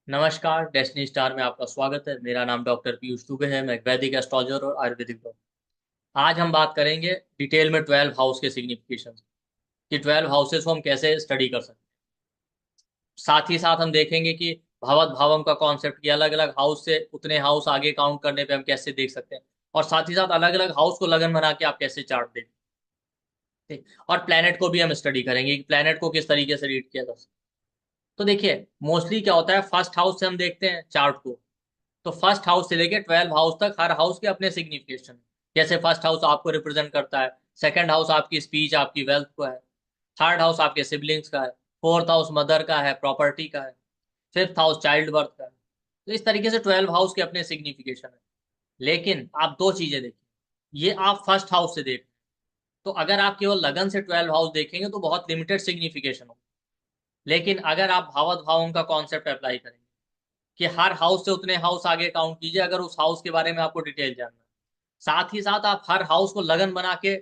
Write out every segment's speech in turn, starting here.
नमस्कार, destiny star में आपका स्वागत है। मेरा नाम डॉक्टर पीयूष दुबे है। मैं एक वैदिक एस्ट्रोलॉजर और आयुर्वेदिक डॉक्टर। आज हम बात करेंगे डिटेल में 12 हाउस के सिग्निफिकेशन कि 12 हाउसेस को हम कैसे स्टडी कर सकते हैं। साथ ही साथ हम देखेंगे कि भवत भावम का कॉन्सेप्ट कि अलग अलग हाउस से उतने हाउस आगे काउंट करने पे हम कैसे देख सकते हैं। और साथ ही साथ अलग अलग हाउस को लगन बना के आप कैसे चार्ट देख सकते हैं। और प्लेनेट को भी हम स्टडी करेंगे कि प्लेनेट को किस तरीके से रीड किया जा सकता है। तो देखिए, मोस्टली क्या होता है, फर्स्ट हाउस से हम देखते हैं चार्ट को। तो फर्स्ट हाउस से लेके 12 हाउस तक हर हाउस के अपने सिग्निफिकेशन। जैसे फर्स्ट हाउस आपको रिप्रेजेंट करता है, सेकंड हाउस आपकी स्पीच आपकी वेल्थ को है, थर्ड हाउस आपके सिबलिंग्स का है, फोर्थ हाउस मदर का है, प्रॉपर्टी का है, फिफ्थ हाउस चाइल्ड बर्थ का है। तो इस तरीके से 12 हाउस के अपने सिग्निफिकेशन है। लेकिन आप दो चीजें देखिए, ये आप फर्स्ट हाउस से देख, तो अगर आप केवल लगन से 12 हाउस देखेंगे तो बहुत लिमिटेड सिग्निफिकेशन हो। लेकिन अगर आप भावत भावों का कॉन्सेप्ट अप्लाई करेंगे कि हर हाउस से उतने हाउस आगे काउंट कीजिए, अगर उस हाउस के बारे में आपको डिटेल जानना है, साथ ही साथ आप हर हाउस को लगन बना के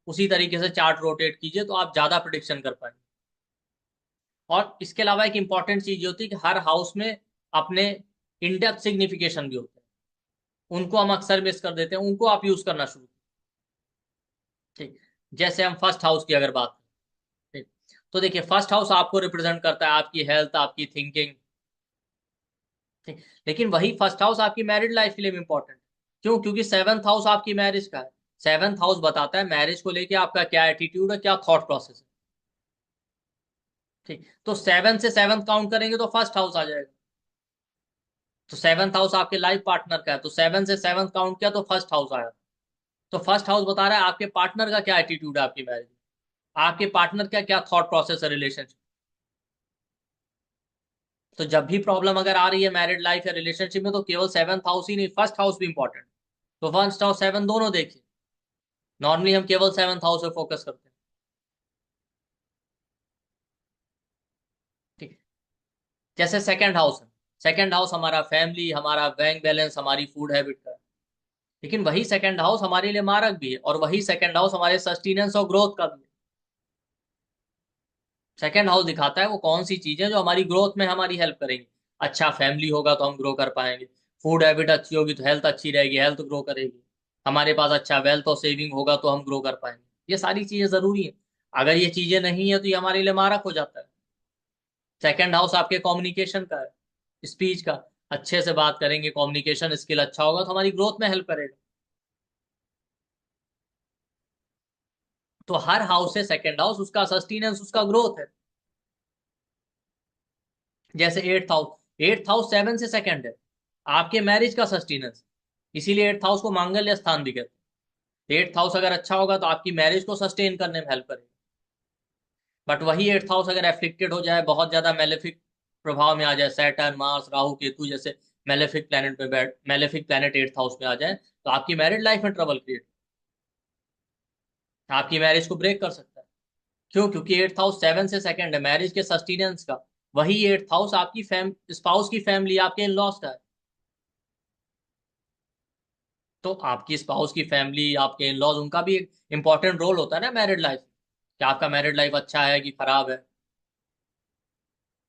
उसी तरीके से चार्ट रोटेट कीजिए, तो आप ज्यादा प्रिडिक्शन कर पाएंगे। और इसके अलावा एक इंपॉर्टेंट चीज ये होती है कि हर हाउस में अपने इनडेप्थ सिग्निफिकेशन भी होते हैं। उनको हम अक्सर मिस कर देते हैं, उनको आप यूज करना शुरू करें। ठीक। जैसे हम फर्स्ट हाउस की अगर बात करें, ठीक, तो देखिए फर्स्ट हाउस आपको रिप्रेजेंट करता है आपकी हेल्थ, आपकी थिंकिंग। ठीक। लेकिन वही फर्स्ट हाउस आपकी मैरिड लाइफ के लिए भी इंपॉर्टेंट। क्यों? क्योंकि सेवंथ हाउस आपकी मैरिज का है। सेवंथ हाउस बताता है मैरिज को लेके आपका क्या एटीट्यूड है, क्या थॉट प्रोसेस है। ठीक। तो सेवन से सेवंथ काउंट करेंगे तो फर्स्ट हाउस आ जाएगा। तो सेवंथ हाउस आपके लाइफ पार्टनर का है, तो सेवन से सेवंथ काउंट किया तो फर्स्ट हाउस आया। तो फर्स्ट हाउस बता रहा है आपके पार्टनर का क्या एटीट्यूड है आपकी मैरिज में, आपके पार्टनर का क्या थॉट प्रोसेस है रिलेशनशिप। तो जब भी प्रॉब्लम अगर आ रही है मैरिड लाइफ या रिलेशनशिप में, तो केवल सेवंथ हाउस ही नहीं, फर्स्ट हाउस भी इंपॉर्टेंट। तो फर्स्ट हाउस सेवन दोनों देखिए। नॉर्मली हम केवल सेवंथ हाउस पे फोकस करते हैं। ठीक है। जैसे सेकंड हाउस है, सेकंड हाउस हमारा फैमिली, हमारा बैंक बैलेंस, हमारी फूड हैबिट का है। लेकिन वही सेकंड हाउस हमारे लिए मारक भी है, और वही सेकंड हाउस हमारे सस्टेनेंस और ग्रोथ का भी है। सेकंड हाउस दिखाता है वो कौन सी चीजें जो हमारी ग्रोथ में हमारी हेल्प करेंगी। अच्छा फैमिली होगा तो हम ग्रो कर पाएंगे, फूड हैबिट अच्छी होगी तो हेल्थ अच्छी रहेगी, हेल्थ ग्रो करेगी, हमारे पास अच्छा वेल्थ और सेविंग होगा तो हम ग्रो कर पाएंगे। ये सारी चीजें जरूरी है। अगर ये चीजें नहीं है तो ये हमारे लिए मारक हो जाता है। सेकंड हाउस आपके कम्युनिकेशन का है, स्पीच का। अच्छे से बात करेंगे, कम्युनिकेशन स्किल अच्छा होगा तो हमारी ग्रोथ में हेल्प करेगा। तो हर हाउस से सेकंड हाउस उसका सस्टेनेंस, उसका ग्रोथ है। जैसे eighth house, eighth house seven से सेकंड है, आपके मैरिज का सस्टेनेंस। इसीलिए एट्थ हाउस को मांगल्य स्थान भी कहते हैं। एट्थ हाउस अगर अच्छा होगा तो आपकी मैरिज को सस्टेन करने में हेल्प करेगा। बट वही एट्थ हाउस अगर एफ्लिक्टेड हो जाए, बहुत ज्यादा मेलेफिक प्रभाव में आ जाए, सैटर्न मार्स राहु केतु जैसे मेलेफिक प्लेनेट में बैठ, मेलेफिक प्लेनेट एट्थ हाउस में आ जाए, तो आपकी मैरिड लाइफ में ट्रबल क्रिएट, आपकी मैरिज को ब्रेक कर सकता है। क्यों? क्योंकि एट्थ हाउस सेवन से सेकंड है मैरिज के सस्टेनेंस का। वही एट्थ हाउस आपकी स्पाउस की फैमिली, आपके इन लॉस का है। तो आपकी स्पाउस की फैमिली, आपके इन लॉज, उनका भी एक इंपॉर्टेंट रोल होता है ना मैरिड लाइफ, कि आपका मैरिड लाइफ अच्छा है कि खराब है।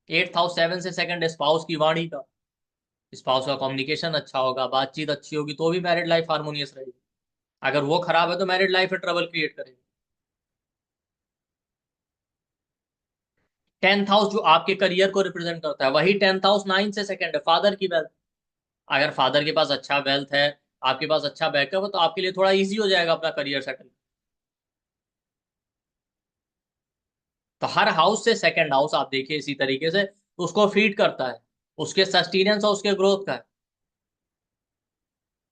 एट्थ हाउस सेवन से सेकंड स्पाउस की वाणी का। स्पाउस का कम्युनिकेशन अच्छा होगा, बातचीत अच्छी होगी तो भी मैरिड लाइफ हार्मोनियस रहेगी। अगर वो खराब है तो मैरिड लाइफ में ट्रबल क्रिएट करेगी। टेंथ हाउस जो आपके करियर को रिप्रेजेंट करता है, वही टेंथ हाउस नाइन से सेकंड है, फादर की वेल्थ। अगर फादर के पास अच्छा वेल्थ है, आपके पास अच्छा बैकअप है, तो आपके लिए थोड़ा इजी हो जाएगा अपना करियर सेटल। तो हर हाउस से सेकंड हाउस आप देखिए इसी तरीके से उसको फीड करता है, उसके सस्टेनेंस और उसके ग्रोथ का है।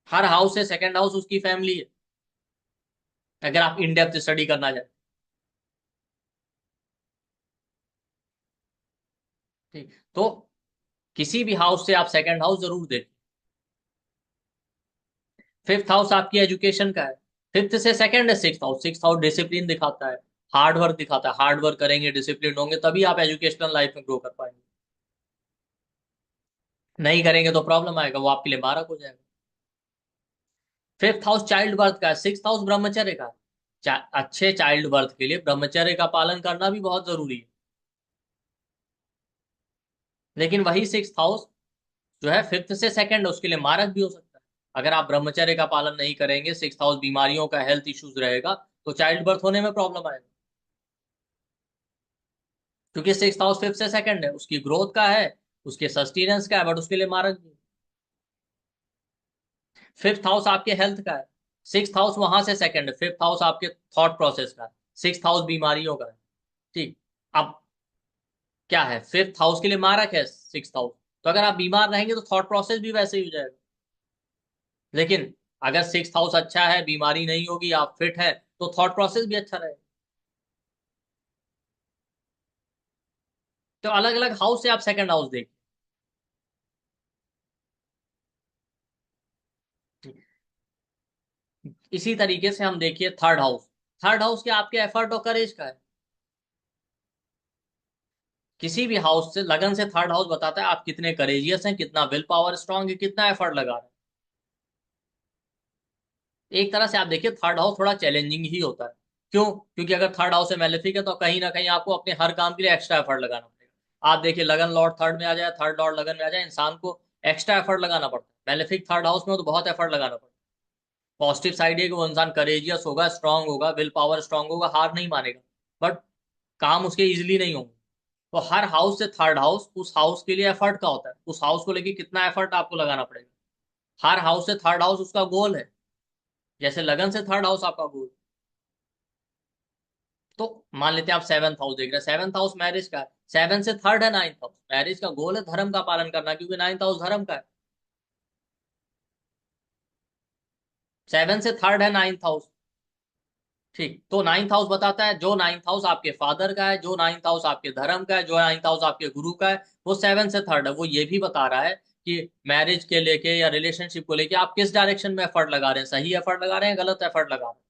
हर हाउस से सेकंड हाउस उसकी फैमिली है, अगर आप इन डेप्थ स्टडी करना चाहें। ठीक। तो किसी भी हाउस से आप सेकंड हाउस जरूर देखें। फिफ्थ हाउस आपकी एजुकेशन का है, फिफ्थ से सेकंड है six house. Six house discipline दिखाता है, हार्ड वर्क दिखाता है। हार्ड वर्क करेंगे, डिसिप्लिन होंगे, तभी आप एजुकेशनल लाइफ में ग्रो कर पाएंगे। नहीं करेंगे तो प्रॉब्लम आएगा, वो आपके लिए मारक हो जाएगा। फिफ्थ हाउस चाइल्ड बर्थ का है, सिक्स हाउस ब्रह्मचर्य का है। अच्छे चाइल्ड बर्थ के लिए ब्रह्मचर्य का पालन करना भी बहुत जरूरी है। लेकिन वही सिक्स हाउस जो है फिफ्थ से सेकंड उसके लिए मारक भी हो सकता है। अगर आप ब्रह्मचर्य का पालन नहीं करेंगे, सिक्स हाउस बीमारियों का, हेल्थ इश्यूज रहेगा, तो चाइल्ड बर्थ होने में प्रॉब्लम आएगा। क्योंकि सिक्स हाउस फिफ्थ से सेकंड है, उसकी ग्रोथ का है, उसके सस्टेनेंस का है, बट उसके लिए मारक भी। फिफ्थ हाउस आपके हेल्थ का है, सिक्स हाउस वहां से सेकंड है, फिफ्थ हाउस आपके थॉट प्रोसेस का है, सिक्स हाउस बीमारियों का है। ठीक। अब क्या है, फिफ्थ हाउस के लिए मारक है सिक्स हाउस, तो अगर आप बीमार रहेंगे तो थॉट प्रोसेस भी वैसे ही हो जाएगा। लेकिन अगर सिक्स हाउस अच्छा है, बीमारी नहीं होगी, आप फिट है, तो थॉट प्रोसेस भी अच्छा रहेगा। तो अलग अलग हाउस से आप सेकंड हाउस देखिए। इसी तरीके से हम देखिए थर्ड हाउस। थर्ड हाउस क्या, आपके एफर्ट और करेज का है। किसी भी हाउस से लगन से थर्ड हाउस बताता है आप कितने करेजियस हैं, कितना विल पावर स्ट्रांग है, कितना एफर्ट लगा रहे हैं। एक तरह से आप देखिए थर्ड हाउस थोड़ा चैलेंजिंग ही होता है। क्यों? क्योंकि अगर थर्ड हाउस से मेलेफिक है तो कहीं ना कहीं आपको अपने हर काम के लिए एक्स्ट्रा एफर्ट लगाना पड़ेगा। आप देखिए लगन लॉर्ड थर्ड में आ जाए, थर्ड लॉर्ड लगन में आ जाए, इंसान को एक्स्ट्रा एफर्ट लगाना पड़ता है। मेलेफिक थर्ड हाउस में हो तो बहुत एफर्ट लगाना पड़ता है। पॉजिटिव साइड है कि वो इंसान करेजियस होगा, स्ट्रांग होगा, विल पावर स्ट्रांग होगा, हार नहीं मानेगा, बट काम उसके इजिली नहीं होंगे। तो हर हाउस से थर्ड हाउस उस हाउस के लिए एफर्ट का होता है, उस हाउस को लेके कितना एफर्ट आपको लगाना पड़ेगा। हर हाउस से थर्ड हाउस उसका गोल है। जैसे लगन से थर्ड हाउस आपका गोल। तो मान लेते हैं आप सेवंथ हाउस देख रहे हैं, सेवंथ हाउस मैरिज का है, सेवन से थर्ड है नाइन्थ हाउस, मैरिज का गोल है धर्म का पालन करना, क्योंकि नाइन्थ हाउस धर्म का है। सेवन से थर्ड है नाइन्थ हाउस। ठीक, तो नाइन्थ हाउस बताता है जो नाइन्थ हाउस आपके फादर का है, जो नाइन्थ हाउस आपके धर्म का है, जो नाइन्थ हाउस आपके गुरु का है, वो सेवन से थर्ड है। वो ये भी बता रहा है कि मैरिज के लेके या रिलेशनशिप को लेके आप किस डायरेक्शन में एफर्ट लगा रहे हैं, सही एफर्ट लगा रहे हैं, गलत एफर्ट लगा रहे हैं।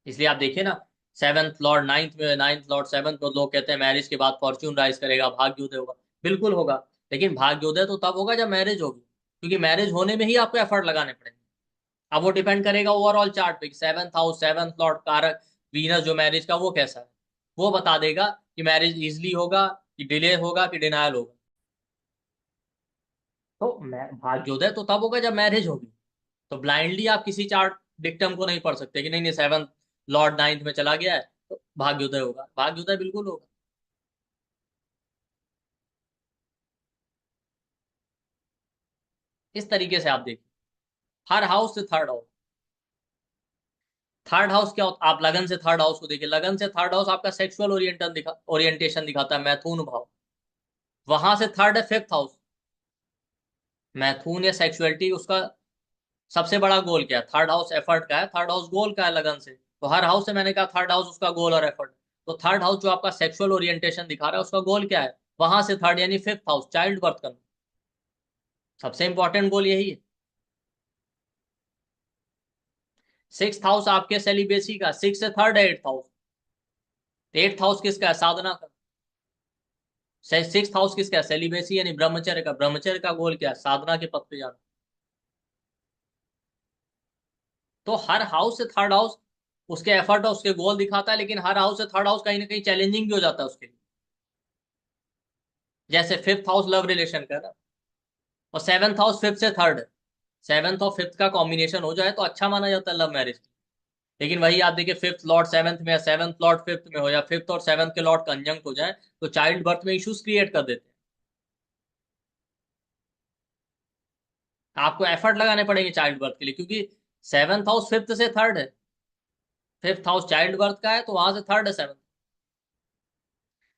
इसलिए आप देखिए ना, सेवंथ लॉर्ड नाइन्थ में, नाइन्थ लॉर्ड सेवंथ में, लोग कहते हैं मैरिज के बाद फॉर्च्यून राइज करेगा, भाग्योदय होगा। बिल्कुल होगा, लेकिन भाग्योदय तो तब होगा जब मैरिज होगी, क्योंकि मैरिज होने में ही आपको एफर्ट लगाने पड़ेंगे। अब वो डिपेंड करेगा ओवरऑल चार्ट पे, सेवंथ हाउस, सेवंथ लॉर्ड कारक, वीनस जो मैरिज का, वो कैसा है। वो बता देगा कि मैरिज इजली होगा, कि डिले होगा, कि डिनायल होगा। तो भाग्योदय तो तब होगा जब मैरिज होगी। तो ब्लाइंडली आप किसी चार्ट डिक्टम को नहीं पढ़ सकते कि नहीं नहीं सेवंथ लॉर्ड नाइन्थ में चला गया है तो भाग्योदय होगा। भाग्योदय बिल्कुल होगा। इस तरीके से आप देखिए हर हाउस से थर्ड हाउस। थर्ड हाउस क्या होता, आप लगन से थर्ड हाउस को देखिए, लगन से थर्ड हाउस आपका सेक्सुअल ओरिएंटेशन दिखाता है, मैथुन भाव। वहां से थर्ड है फिफ्थ हाउस। मैथुन या सेक्सुअलिटी उसका सबसे बड़ा गोल क्या है, थर्ड हाउस एफर्ट का है, थर्ड हाउस गोल का है लगन से। तो हर हाउस से मैंने कहा थर्ड हाउस उसका गोल और एफर्ट। तो थर्ड हाउस जो आपका सेक्सुअल ओरिएंटेशन दिखा रहा है उसका गोल क्या है, वहां से थर्ड यानी फिफ्थ हाउस, चाइल्ड बर्थ करना। सबसे इंपॉर्टेंट गोल यही है। सिक्स हाउस आपके सेलिबेसी का, सिक्स से थर्ड है एट्थ हाउस। एट्थ हाउस किसका है, साधना का। सिक्स हाउस किसका है, सेलिबेसी यानी ब्रह्मचर्य का। ब्रह्मचर्य का गोल क्या है, साधना के पथ पे जाना। तो हर हाउस से थर्ड हाउस उसके एफर्ट और उसके गोल दिखाता है, लेकिन हर हाउस से थर्ड हाउस कहीं ना कहीं चैलेंजिंग भी हो जाता है उसके लिए। जैसे फिफ्थ हाउस लव रिलेशन का ना, और सेवंथ हाउस फिफ्थ से थर्ड है। सेवंथ और फिफ्थ का कॉम्बिनेशन हो जाए तो अच्छा माना जाता है लव मैरिज। लेकिन वही आप देखिए फिफ्थ लॉर्ड सेवंथ में या सेवंथ लॉर्ड फिफ्थ में हो, या फिफ्थ और सेवंथ के लॉर्ड कंजंक्ट हो जाए, तो चाइल्ड बर्थ में इश्यूज क्रिएट कर देते हैं। आपको एफर्ट लगाने पड़ेंगे चाइल्ड बर्थ के लिए, क्योंकि सेवंथ हाउस फिफ्थ से थर्ड है, फिफ्थ हाउस चाइल्ड बर्थ का है, तो वहां से थर्ड है सेवंथ।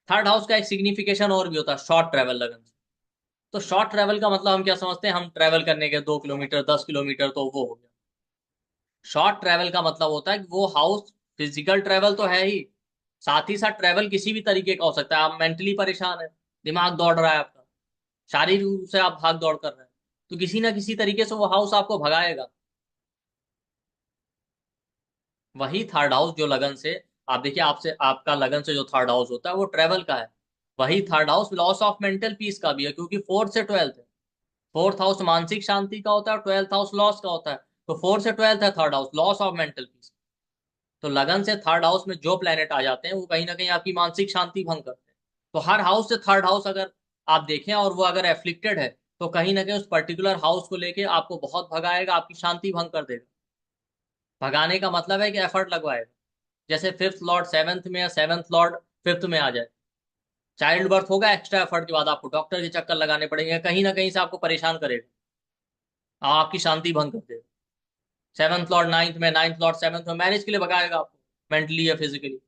थर्ड हाउस का एक सिग्निफिकेशन और भी होता है, शॉर्ट ट्रेवल लगन से। तो शॉर्ट ट्रेवल का मतलब हम क्या समझते हैं, हम ट्रेवल करने के 2 किलोमीटर 10 किलोमीटर, तो वो हो गया। शॉर्ट ट्रेवल का मतलब होता है कि वो हाउस फिजिकल ट्रेवल तो है ही, साथ ही साथ ट्रेवल किसी भी तरीके का हो सकता है। आप मेंटली परेशान है, दिमाग दौड़ रहा है आपका, शारीरिक रूप से आप भाग दौड़ कर रहे हैं, तो किसी ना किसी तरीके से वो हाउस आपको भगाएगा। वही थर्ड हाउस जो लगन से, आप देखिए आपसे, आपका लगन से जो थर्ड हाउस होता है वो ट्रेवल का है। वही third house loss of mental peace का भी है, क्योंकि फोर्थ से ट्वेल्थ है। फोर्थ हाउस मानसिक शांति का होता है और ट्वेल्थ हाउस लॉस का होता है। तो फोर्थ से ट्वेल्थ है third house, loss of mental peace. तो लगन से थर्ड हाउस में जो प्लेनेट आ जाते हैं वो कहीं ना कहीं आपकी मानसिक शांति भंग करते हैं। तो हर हाउस से थर्ड हाउस अगर आप देखें और वो अगर एफ्लिक्टेड है तो कहीं ना कहीं उस पर्टिकुलर हाउस को लेके आपको बहुत भगाएगा, आपकी शांति भंग कर देगा। भगाने का मतलब है कि एफर्ट लगवाएगा। जैसे फिफ्थ लॉर्ड सेवंथ में या सेवंथ लॉर्ड फिफ्थ में आ जाए, चाइल्ड बर्थ होगा, एक्स्ट्रा एफर्ट के बाद आपको डॉक्टर के चक्कर लगाने पड़ेंगे, कहीं ना कहीं से आपको परेशान करेगा, आपकी शांति भंग कर देगा। सेवंथ लॉर्ड नाइन्थ में, नाइन्थ लॉर्ड सेवंथ में, मैरिज के लिए भगाएगा आपको, मेंटली या फिजिकली।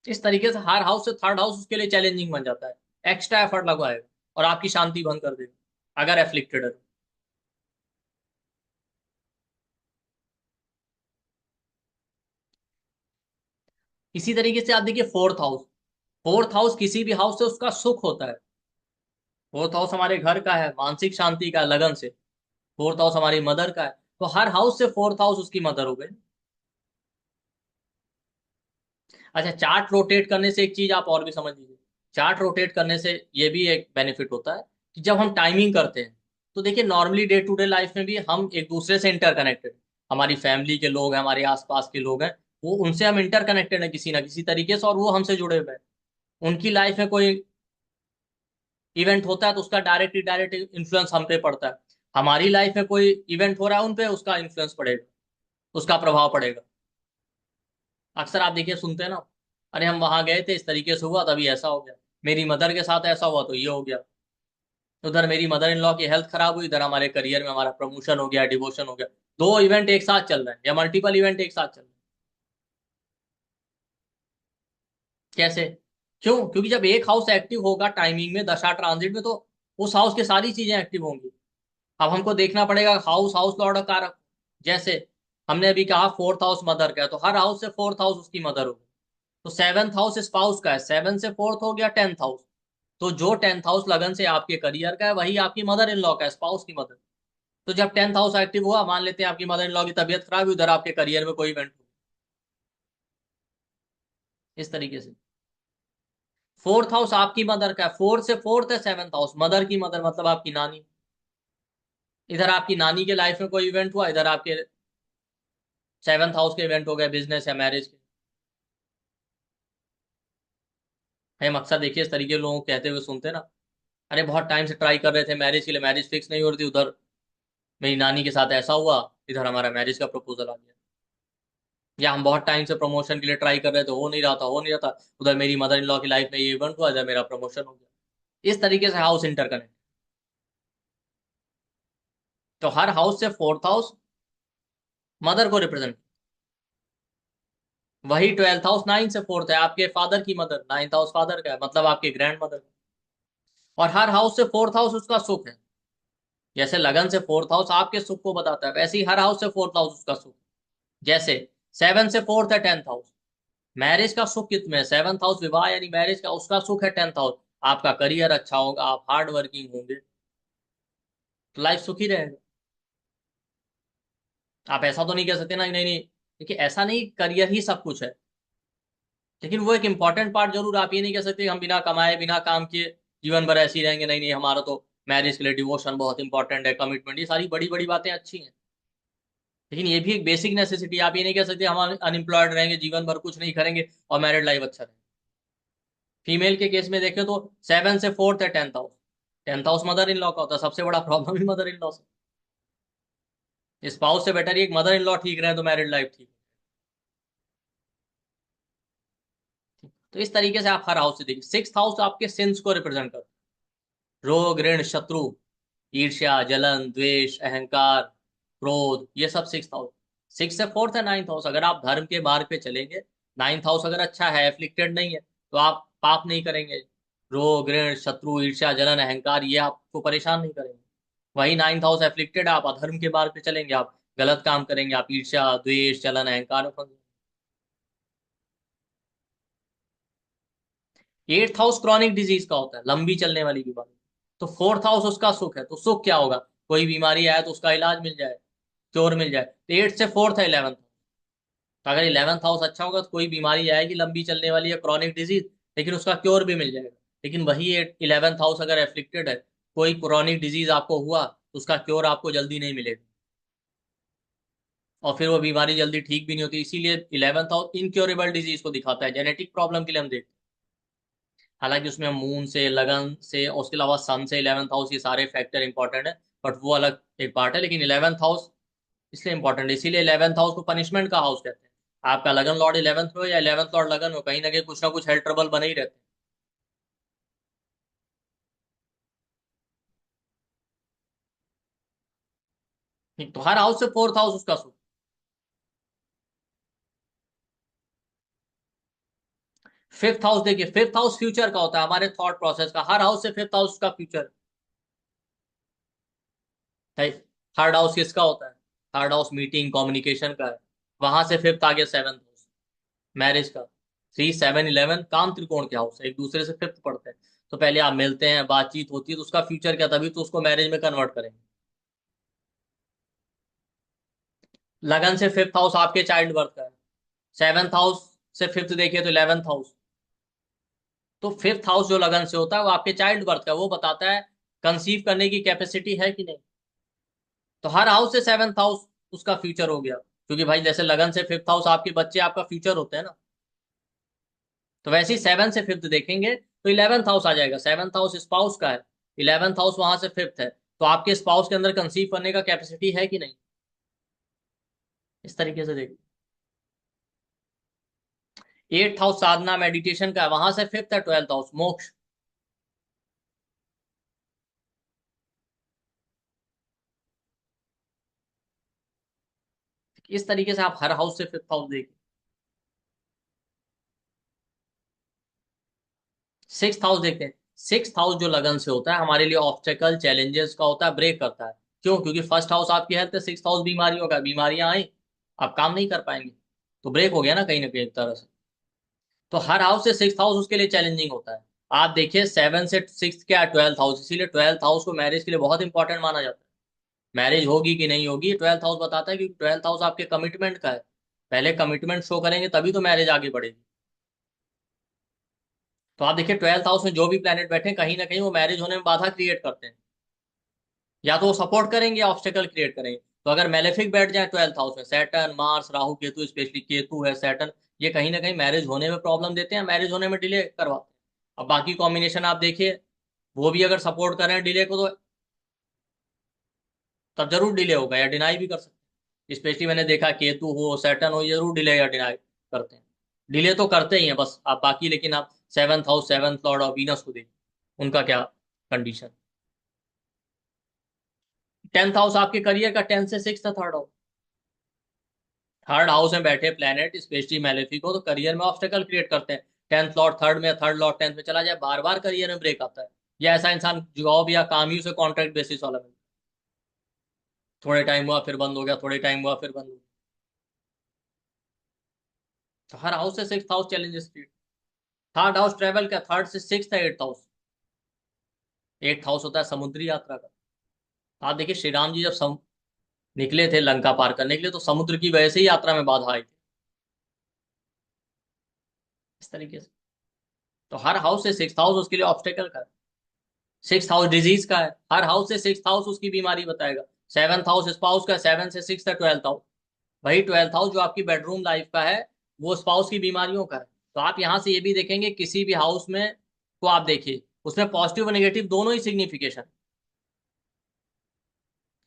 इस तरीके से हर हाउस से थर्ड हाउस उसके लिए चैलेंजिंग बन जाता है, एक्स्ट्रा एफर्ट लगवाएगा और आपकी शांति भंग कर देगा अगर एफ्लिक्टेड है तो। इसी तरीके से आप देखिए फोर्थ हाउस, फोर्थ हाउस किसी भी हाउस से उसका सुख होता है। फोर्थ हाउस हमारे घर का है, मानसिक शांति का, लगन से। फोर्थ हाउस हमारी मदर का है, तो हर हाउस से फोर्थ हाउस उसकी मदर हो गई। अच्छा, चार्ट रोटेट करने से एक चीज आप और भी समझ लीजिए। चार्ट रोटेट करने से ये भी एक बेनिफिट होता है कि जब हम टाइमिंग करते हैं तो देखिए normally day to day life में भी हम एक दूसरे से इंटरकनेक्टेड, हमारी फैमिली के लोग हैं, हमारे आसपास के लोग हैं, वो उनसे हम इंटरकनेक्टेड हैं किसी ना किसी तरीके से, और वो हमसे जुड़े हुए हैं। उनकी लाइफ में कोई इवेंट होता है तो उसका डायरेक्ट इनडायरेक्ट इन्फ्लुएंस हम पे पड़ता है। हमारी लाइफ में कोई इवेंट हो रहा है उन पे उसका इन्फ्लुएंस पड़ेगा, उसका प्रभाव पड़ेगा। अक्सर आप देखिए सुनते हैं ना, अरे हम वहां गए थे, इस तरीके से हुआ, तभी ऐसा हो गया। मेरी मदर के साथ ऐसा हुआ तो ये हो गया। उधर मेरी मदर इन लॉ की हेल्थ खराब हुई, इधर हमारे करियर में हमारा प्रमोशन हो गया, डिवोशन हो गया। दो इवेंट एक साथ चल रहे हैं या मल्टीपल इवेंट एक साथ चल रहे हैं। कैसे? क्यों? क्योंकि जब एक हाउस एक्टिव होगा टाइमिंग में, दशा ट्रांजिट में, तो उस हाउस की सारी चीजें एक्टिव होंगी। अब हमको देखना पड़ेगा हाउस, हाउस लॉर्ड और कारक। जैसे हमने अभी कहा फोर्थ हाउस मदर का है, तो हर हाउस से फोर्थ हाउस उसकी मदर होगी। तो सेवंथ हाउस स्पाउस का है, सेवन से फोर्थ हो गया टेंथ हाउस। तो जो टेंथ हाउस लगन से आपके करियर का है वही आपकी मदर इन लॉ का है, स्पाउस की मदर। तो जब टेंथ हाउस एक्टिव हुआ, मान लेते हैं आपकी मदर इन लॉ की तबीयत खराब हुई, उधर आपके करियर में कोई इवेंट हो, इस तरीके से। फोर्थ हाउस आपकी मदर का है, फोर्थ से फोर्थ है सेवंथ हाउस, मदर की मदर मतलब आपकी नानी। इधर आपकी नानी के लाइफ में कोई इवेंट हुआ, इधर आपके सेवंथ हाउस के इवेंट हो गए, बिजनेस या मैरिज के। हम अक्सर देखिए इस तरीके के लोगों को कहते हुए सुनते हैं ना, अरे बहुत टाइम से ट्राई कर रहे थे मैरिज के लिए, मैरिज फिक्स नहीं हो रही थी, उधर मेरी नानी के साथ ऐसा हुआ, इधर हमारा मैरिज का प्रपोजल आ गया। या हम बहुत टाइम से प्रमोशन के लिए ट्राई कर रहे थे, हो नहीं रहा था, हो नहीं रहा था, उधर मेरी मदर इन लॉ की लाइफ में ये इवेंट हुआ, इधर मेरा प्रमोशन हो गया। इस तरीके से हाउस इंटरकनेक्ट। तो हर हाउस से फोर्थ हाउस मदर को रिप्रेजेंट, वही ट्वेल्थ हाउस नाइन से फोर्थ है आपके फादर की मदर, नाइन्थ हाउस फादर का है मतलब आपके ग्रैंड मदर का। और हर हाउस से फोर्थ हाउस उसका सुख है। जैसे लगन से फोर्थ हाउस आपके सुख को बताता है, वैसे ही हर हाउस से फोर्थ हाउस उसका सुख। जैसे सेवन से फोर्थ है टेंथ हाउस, मैरिज का सुख कितने है, सेवंथ हाउस विवाह यानी मैरिज का, उसका सुख है टेंथ हाउस। आपका करियर अच्छा होगा, आप हार्ड वर्किंग होंगे, तो लाइफ सुखी रहेगा। आप ऐसा तो नहीं कह सकते ना, नहीं नहीं, देखिए ऐसा नहीं करियर ही सब कुछ है, लेकिन वो एक इंपॉर्टेंट पार्ट जरूर। आप ये नहीं कह सकते हम बिना कमाए बिना काम किए जीवन भर ऐसे ही रहेंगे, नहीं नहीं, हमारा तो मैरिज के लिए डिवोशन बहुत इंपॉर्टेंट है, कमिटमेंट, ये सारी बड़ी बड़ी बातें अच्छी हैं, लेकिन ये भी एक बेसिक नेसेसिटी। आप ये नहीं कह सकते हम अनएम्प्लॉयड रहेंगे जीवन भर, कुछ नहीं करेंगे और मैरिड लाइफ अच्छा रहेगा। फीमेल के केस में देखें तो सेवन से फोर्थ है tenth house, tenth house mother in law का होता है, सबसे बड़ा problem he mother in law से। स्पाउस से बेटर ही एक मदर इन लॉ ठीक रहे तो मैरिड लाइफ ठीक है। तो इस तरीके से आप हर हाउस से देखिए। सिक्स हाउस आपके सेंस को रिप्रेजेंट करता है, रोग ऋण शत्रु, ईर्ष्या जलन द्वेष अहंकार क्रोध, ये सब सिक्स हाउस। सिक्स से फोर्थ है नाइन्थ हाउस, अगर आप धर्म के मार्ग पे चलेंगे, नाइन्थ हाउस अगर अच्छा है, एफ्लिक्टेड नहीं है, तो आप पाप नहीं करेंगे। रोग ऋण शत्रु ईर्ष्या जलन अहंकार ये आपको परेशान नहीं करेंगे। वही नाइन्थ हाउस एफ्लिक्टेड है, आप अधर्म के मार्ग पे चलेंगे, आप गलत काम करेंगे, आप ईर्ष्या द्वेष जलन अहंकार में फंसेंगे। एट्थ हाउस क्रॉनिक डिजीज का होता है, लंबी चलने वाली बीमारी। तो फोर्थ हाउस उसका सुख है, तो सुख क्या होगा, कोई बीमारी आए तो उसका इलाज मिल जाए, क्योर मिल जाए। तो एट्थ से फोर्थ है इलेवंथ, तो अगर इलेवंथ हाउस अच्छा होगा तो कोई बीमारी आएगी लंबी चलने वाली है, क्रॉनिक डिजीज, लेकिन उसका क्योर भी मिल जाएगा। लेकिन वही इलेवंथ हाउस अगर एफ्लिक्टेड है, कोई क्रॉनिक डिजीज आपको हुआ तो उसका क्योर आपको जल्दी नहीं मिलेगा। और फिर वो बीमारी जल्दी ठीक भी नहीं होती, इसीलिए 11th हाउस इनक्योरेबल डिजीज को दिखाता है, जेनेटिक प्रॉब्लम के लिए हम देखते हैं। हालांकि उसमें मून से, लगन से और उसके अलावा सन से 11th हाउस, ये सारे फैक्टर इंपॉर्टेंट है, बट वो अलग एक पार्ट है। लेकिन 11th हाउस इसलिए इंपॉर्टेंट है, इसीलिए 11th हाउस को पनिशमेंट का हाउस कहते हैं। आपका लगन लॉर्ड 11th में हो या 11th लॉर्ड लगन हो, कहीं ना कहीं कुछ ना कुछ हेल्थ ट्रबल बने ही रहते हैं। तो हर हाउस से 4th हाउस उसका सुख। 5th हाउस देखिए, 5th हाउस फ्यूचर का होता है, हमारे थॉट प्रोसेस का। हर हाउस से 5th हाउस का फ्यूचर है। थर्ड हाउस किसका होता है? थर्ड हाउस मीटिंग कम्युनिकेशन का है। वहां से 5th आ गया 7th हाउस, मैरिज का। 3, 7, 11 काम त्रिकोण के हाउस है, एक दूसरे से 5th पढ़ते हैं। तो पहले आप मिलते हैं, बातचीत होती है, तो उसका फ्यूचर क्या, तभी तो उसको मैरिज में कन्वर्ट करेंगे। लगन से 5th हाउस आपके चाइल्ड बर्थ का है। 7th हाउस से 5th देखिए तो 11th हाउस। तो 5th हाउस जो लगन से होता है वो आपके चाइल्ड बर्थ का, वो बताता है कंसीव करने की कैपेसिटी है कि नहीं। तो हर हाउस से 7th हाउस उसका फ्यूचर हो गया, क्योंकि भाई जैसे लगन से 5th हाउस आपके बच्चे आपका फ्यूचर होते हैं ना। तो वैसे ही 7 से 5th देखेंगे तो 11th हाउस आ जाएगा। 7th हाउस स्पाउस का है, 11th हाउस वहां से 5th है, तो आपके स्पाउस के अंदर कंसीव करने का कैपेसिटी है कि नहीं। इस तरीके से देखिए। 8th हाउस साधना मेडिटेशन का है, वहां से 5th है 12th हाउस मोक्ष। इस तरीके से आप हर हाउस से 5th हाउस देखिए। 6th हाउस देखते हैं। 6th हाउस जो लगन से होता है हमारे लिए ऑब्स्टेकल चैलेंजेस का होता है, ब्रेक करता है। क्यों? क्योंकि फर्स्ट हाउस आपकी हेल्थ है, 6th हाउस बीमारियों का, बीमारियां आई आप काम नहीं कर पाएंगे, तो ब्रेक हो गया ना कहीं ना कहीं एक तरह से। तो हर हाउस से 6th हाउस उसके लिए चैलेंजिंग होता है। आप देखिए 7 से 6 क्या है? 12th हाउस, इसीलिए 12th हाउस को मैरिज के लिए बहुत इंपॉर्टेंट माना जाता है। मैरिज होगी कि नहीं होगी 12th हाउस बताता है, क्योंकि 12th हाउस आपके कमिटमेंट का है। पहले कमिटमेंट शो करेंगे तभी तो मैरिज आगे बढ़ेगी। तो आप देखिए 12th हाउस में जो भी प्लेनेट बैठे हैं, कहीं ना कहीं वो मैरिज होने में बाधा क्रिएट करते हैं। या तो वो सपोर्ट करेंगे या ऑब्स्टेकल क्रिएट करेंगे। तो अगर मेलेफिक बैठ जाए 12th हाउस में, Saturn, Mars, Rahu, Ketu, specially Ketu है, सैटर्न, ये कहीं ना कहीं मैरिज होने में प्रॉब्लम देते हैं, मैरिज होने में डिले करवाते हैं। अब बाकी कॉम्बिनेशन आप देखिए, वो भी अगर सपोर्ट करें डिले को, तो तब जरूर डिले होगा, या डिनाई भी कर सकते हैं। स्पेशली मैंने देखा केतु हो, सैटर्न हो, ये जरूर डिले या डिनाई करते हैं। डिले तो करते ही हैं बस। आप बाकी, लेकिन आप 7th हाउस, 7th लॉर्ड और वीनस को देखिए, उनका क्या कंडीशन। 10th हाउस आपके करियर का, 10 से 6 था थर्ड हाउस। थर्ड हाउस में बैठे प्लेनेट स्पेशली मैलेफिक हो तो करियर में ऑब्स्टेकल क्रिएट करते हैं। 10th लॉर्ड थर्ड में, थर्ड लॉर्ड 10th में चला जाए, बार बार करियर में ब्रेक आता है। या ऐसा इंसान जॉब या काम ही उसे कॉन्ट्रैक्ट बेसिस वाला मिलता है, थोड़े टाइम हुआ फिर बंद हो गया, थोड़े टाइम हुआ फिर बंद हो गया। तो हर हाउस से 6th house challenges create. Third house travel का, 3 से 6 है 8th हाउस। 8th हाउस होता है समुद्री यात्रा का। आप देखिए श्री राम जी जब निकले थे लंका पार करने के लिए, तो समुद्र की वजह से ही यात्रा में बाधा आई थी। इस तरीके से तो हर हाउस से 6th हाउस उसके लिए ऑब्स्टेकल का है। 6th हाउस डिजीज का है, हर हाउस से 6th हाउस उसकी बीमारी बताएगा। 7th हाउस स्पाउस का, 7 से 6 है 12th हाउस। वही 12th हाउस जो आपकी बेडरूम लाइफ का है, वो स्पाउस की बीमारियों का है। तो आप यहां से ये भी देखेंगे किसी भी हाउस में को आप देखिए, उसमें पॉजिटिव और नेगेटिव दोनों ही सिग्निफिकेशन।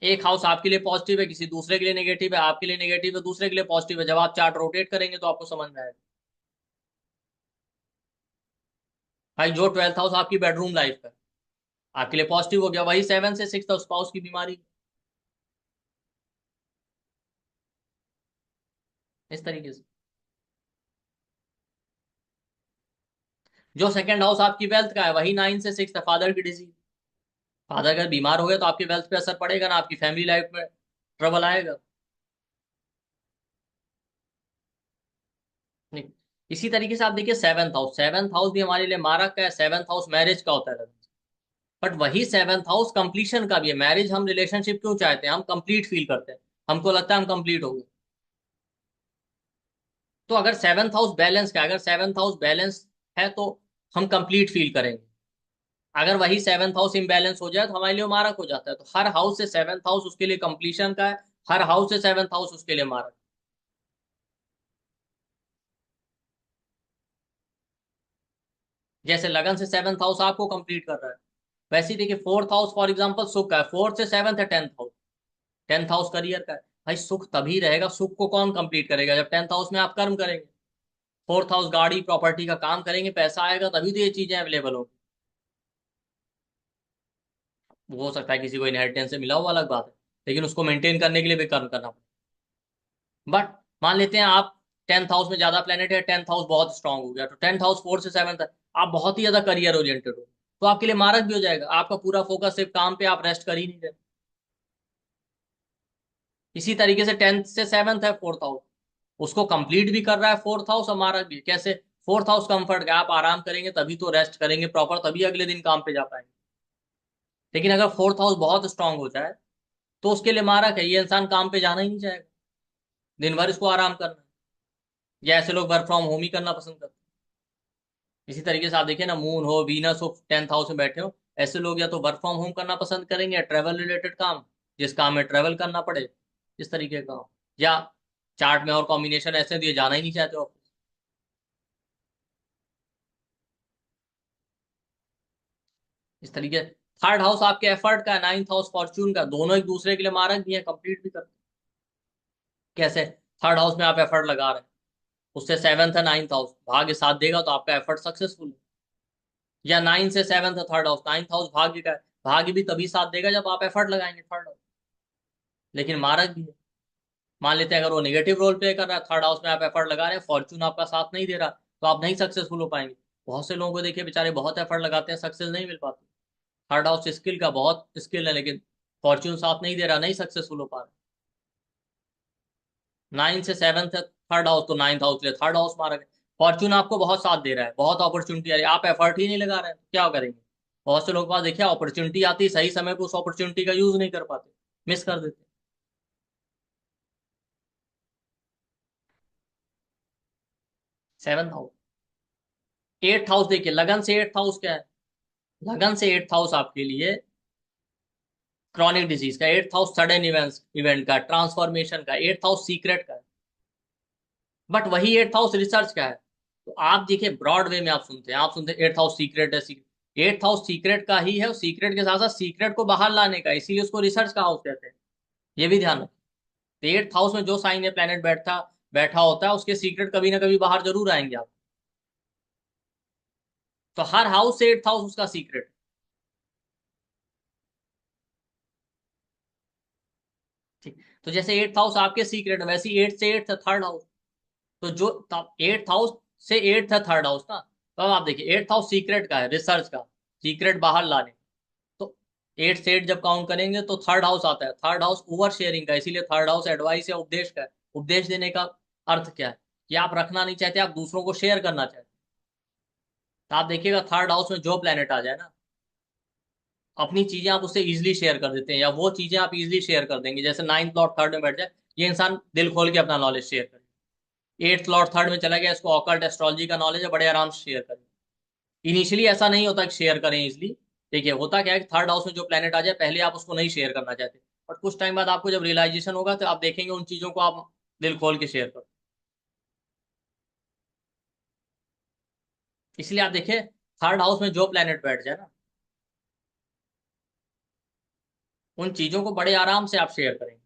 एक हाउस आपके लिए पॉजिटिव है, किसी दूसरे के लिए नेगेटिव है, आपके लिए नेगेटिव है, दूसरे के लिए पॉजिटिव है। जब आप चार्ट रोटेट करेंगे तो आपको समझ में आएगा। भाई जो 12th हाउस आपकी बेडरूम लाइफ का है, आपके लिए पॉजिटिव हो गया, वही 7 से 6 स्पाउस की बीमारी। इस तरीके से जो सेकंड हाउस आपकी वेल्थ का है, वही 9 से 6 है फादर की डिजीज। फादर अगर बीमार हो गए तो आपकी वेल्थ पे असर पड़ेगा ना, आपकी फैमिली लाइफ में ट्रबल आएगा। नहीं। इसी तरीके से आप देखिए 7th हाउस, 7th हाउस भी हमारे लिए मारक का है। 7th हाउस मैरिज का होता है, बट वही 7th हाउस कंप्लीशन का भी है। मैरिज हम रिलेशनशिप क्यों चाहते हैं? हम कंप्लीट फील करते हैं, हमको लगता है हम कंप्लीट हो गए। तो अगर 7th हाउस बैलेंस का, अगर 7th हाउस बैलेंस है तो हम कंप्लीट फील करेंगे। अगर वही 7th हाउस इम्बैलेंस हो जाए तो हमारे लिए वो मारक हो जाता है। तो हर हाउस से 7th हाउस उसके लिए कंप्लीशन का है, हर हाउस से 7th हाउस उसके लिए मार्क। जैसे लगन से 7th हाउस आपको कंप्लीट कर रहा है, वैसे ही देखिए 4th हाउस फॉर एग्जाम्पल सुख का है, 4th से 7th है 10th house. 10th house career का है। भाई सुख तभी रहेगा, सुख को कौन कंप्लीट करेगा जब 10th हाउस में आप कर्म करेंगे। 4th हाउस गाड़ी प्रॉपर्टी का काम करेंगे, पैसा आएगा तभी तो ये चीजें अवेलेबल होंगी। वो हो सकता है किसी को इनहेरिटेंस से मिला हुआ, अलग बात है, लेकिन उसको मेंटेन करने के लिए भी कर्म करना पड़ेगा। बट मान लेते हैं आप 10th हाउस में ज्यादा प्लेनेट है, 10th हाउस बहुत स्ट्रांग हो गया, तो 10th हाउस 4th से 7th है, आप बहुत ही ज्यादा करियर ओरिएंटेड हो, तो आपके लिए मारक भी हो जाएगा। आपका पूरा फोकस सिर्फ काम पे, आप रेस्ट कर ही नहीं रहे। इसी तरीके से 10th से 7th है 4th हाउस, उसको कंप्लीट भी कर रहा है 4th हाउस, और मारक भी। कैसे? 4th हाउस कंफर्ट का, आप आराम करेंगे तभी तो, रेस्ट करेंगे प्रॉपर तभी अगले दिन काम पे जा पाएंगे। लेकिन अगर 4th हाउस बहुत स्ट्रांग हो जाए तो उसके लिए मारक है, ये इंसान काम पे जाना ही नहीं चाहेगा, दिन भर इसको आराम करना है। या ऐसे लोग वर्क फ्रॉम होम ही करना पसंद करते हैं। इसी तरीके से आप देखिए ना, मून हो, वीनस हो 10th हाउस में बैठे हो, ऐसे लोग या तो वर्क फ्रॉम होम करना पसंद करेंगे, या ट्रेवल रिलेटेड काम, जिस काम में ट्रेवल करना पड़े, इस तरीके का। या चार्ट में और कॉम्बिनेशन ऐसे दिए, जाना ही नहीं चाहते ऑफिस। इस तरीके। थर्ड हाउस आपके एफर्ट का है, 9th हाउस फॉर्च्यून का, दोनों एक दूसरे के लिए मारक भी है, कंप्लीट भी करते हैं। कैसे? थर्ड हाउस में आप एफर्ट लगा रहे हैं, उससे 7th है 9th हाउस, भाग्य साथ देगा तो आपका एफर्ट सक्सेसफुल है। या 9 से 7th है थर्ड हाउस, 9th हाउस भाग्य का है, भाग्य भी तभी साथ देगा जब आप एफर्ट लगाएंगे थर्ड हाउस, लेकिन मारक भी है। मान लेते हैं अगर वो नेगेटिव रोल प्ले कर रहा है, थर्ड हाउस में आप एफर्ट लगा रहे हैं, फॉर्च्यून आपका साथ नहीं दे रहा, तो आप नहीं सक्सेसफुल हो पाएंगे। बहुत से लोगों को देखिए बेचारे बहुत एफर्ट लगाते हैं, सक्सेस नहीं मिल पाती। थर्ड हाउस स्किल का बहुत स्किल है, लेकिन फॉर्च्यून साथ नहीं दे रहा, नहीं सक्सेसफुल हो पा रहा। 9 से 7th है थर्ड हाउस, तो 9th हाउस ले थर्ड हाउस मारा गया। फॉर्च्यून आपको बहुत साथ दे रहा है, बहुत अपॉर्चुनिटी आ रही है, आप एफर्ट ही नहीं लगा रहे हैं, तो क्या करेंगे। बहुत से लोग पास देखिए अपॉर्चुनिटी आती है, सही समय पर उस अपॉर्चुनिटी का यूज नहीं कर पाते, मिस कर देते। 7th house. 8th हाउस देखिए, लगन से 8th हाउस क्या है? लगन से 8th हाउस आपके लिए क्रॉनिक डिजीज का, 8th house sudden events, event का, ट्रांसफॉर्मेशन का, 8th हाउस सीक्रेट का है। बट वही 8th हाउस रिसर्च का है। तो आप देखिए ब्रॉड वे में आप सुनते हैं, 8th हाउस सीक्रेट है, 8th हाउस सीक्रेट का ही है, और सीक्रेट के साथ साथ सीक्रेट को बाहर लाने का, इसीलिए उसको रिसर्च का हाउस कहते हैं। ये भी ध्यान रखें। तो 8th हाउस में जो साइन है प्लेनेट बैठा बैठा होता है, उसके सीक्रेट कभी ना कभी बाहर जरूर आएंगे आप। तो हर हाउस से 8th हाउस उसका सीक्रेट। ठीक। तो जैसे 8th हाउस आपके सीक्रेट है, वैसे 8 से 8 है थर्ड हाउस। तो जो 8th हाउस से 8 है थर्ड हाउस ना, तो अब आप देखिए 8th हाउस सीक्रेट का है, रिसर्च का, सीक्रेट बाहर लाने। तो 8 से 8 जब काउंट करेंगे तो थर्ड हाउस आता है, थर्ड हाउस ओवर शेयरिंग का, इसीलिए थर्ड हाउस एडवाइस या उपदेश का है। उपदेश देने का अर्थ क्या है? कि आप रखना नहीं चाहते, आप दूसरों को शेयर करना चाहते हैं। तो आप देखिएगा थर्ड हाउस में जो प्लेनेट आ जाए ना, अपनी चीजें आप उससे इजिली शेयर कर देते हैं, या वो चीजें आप इजिली शेयर कर देंगे। जैसे 9th लॉर्ड थर्ड में बैठ जाए, ये इंसान दिल खोल के अपना नॉलेज शेयर करे। 8th लॉर्ड थर्ड में चला गया, इसको ऑकल्ट एस्ट्रोलॉजी का नॉलेज है, बड़े आराम से शेयर करें। इनिशियली ऐसा नहीं होता कि शेयर करें इजिली। देखिए होता क्या है कि थर्ड हाउस में जो प्लेनेट आ जाए, पहले आप उसको नहीं शेयर करना चाहते, बट कुछ टाइम बाद आपको जब रियलाइजेशन होगा तो आप देखेंगे उन चीजों को आप दिल खोल के शेयर करो। इसलिए आप देखिए थर्ड हाउस में जो प्लेनेट बैठ जाए ना, उन चीजों को बड़े आराम से आप शेयर करेंगे।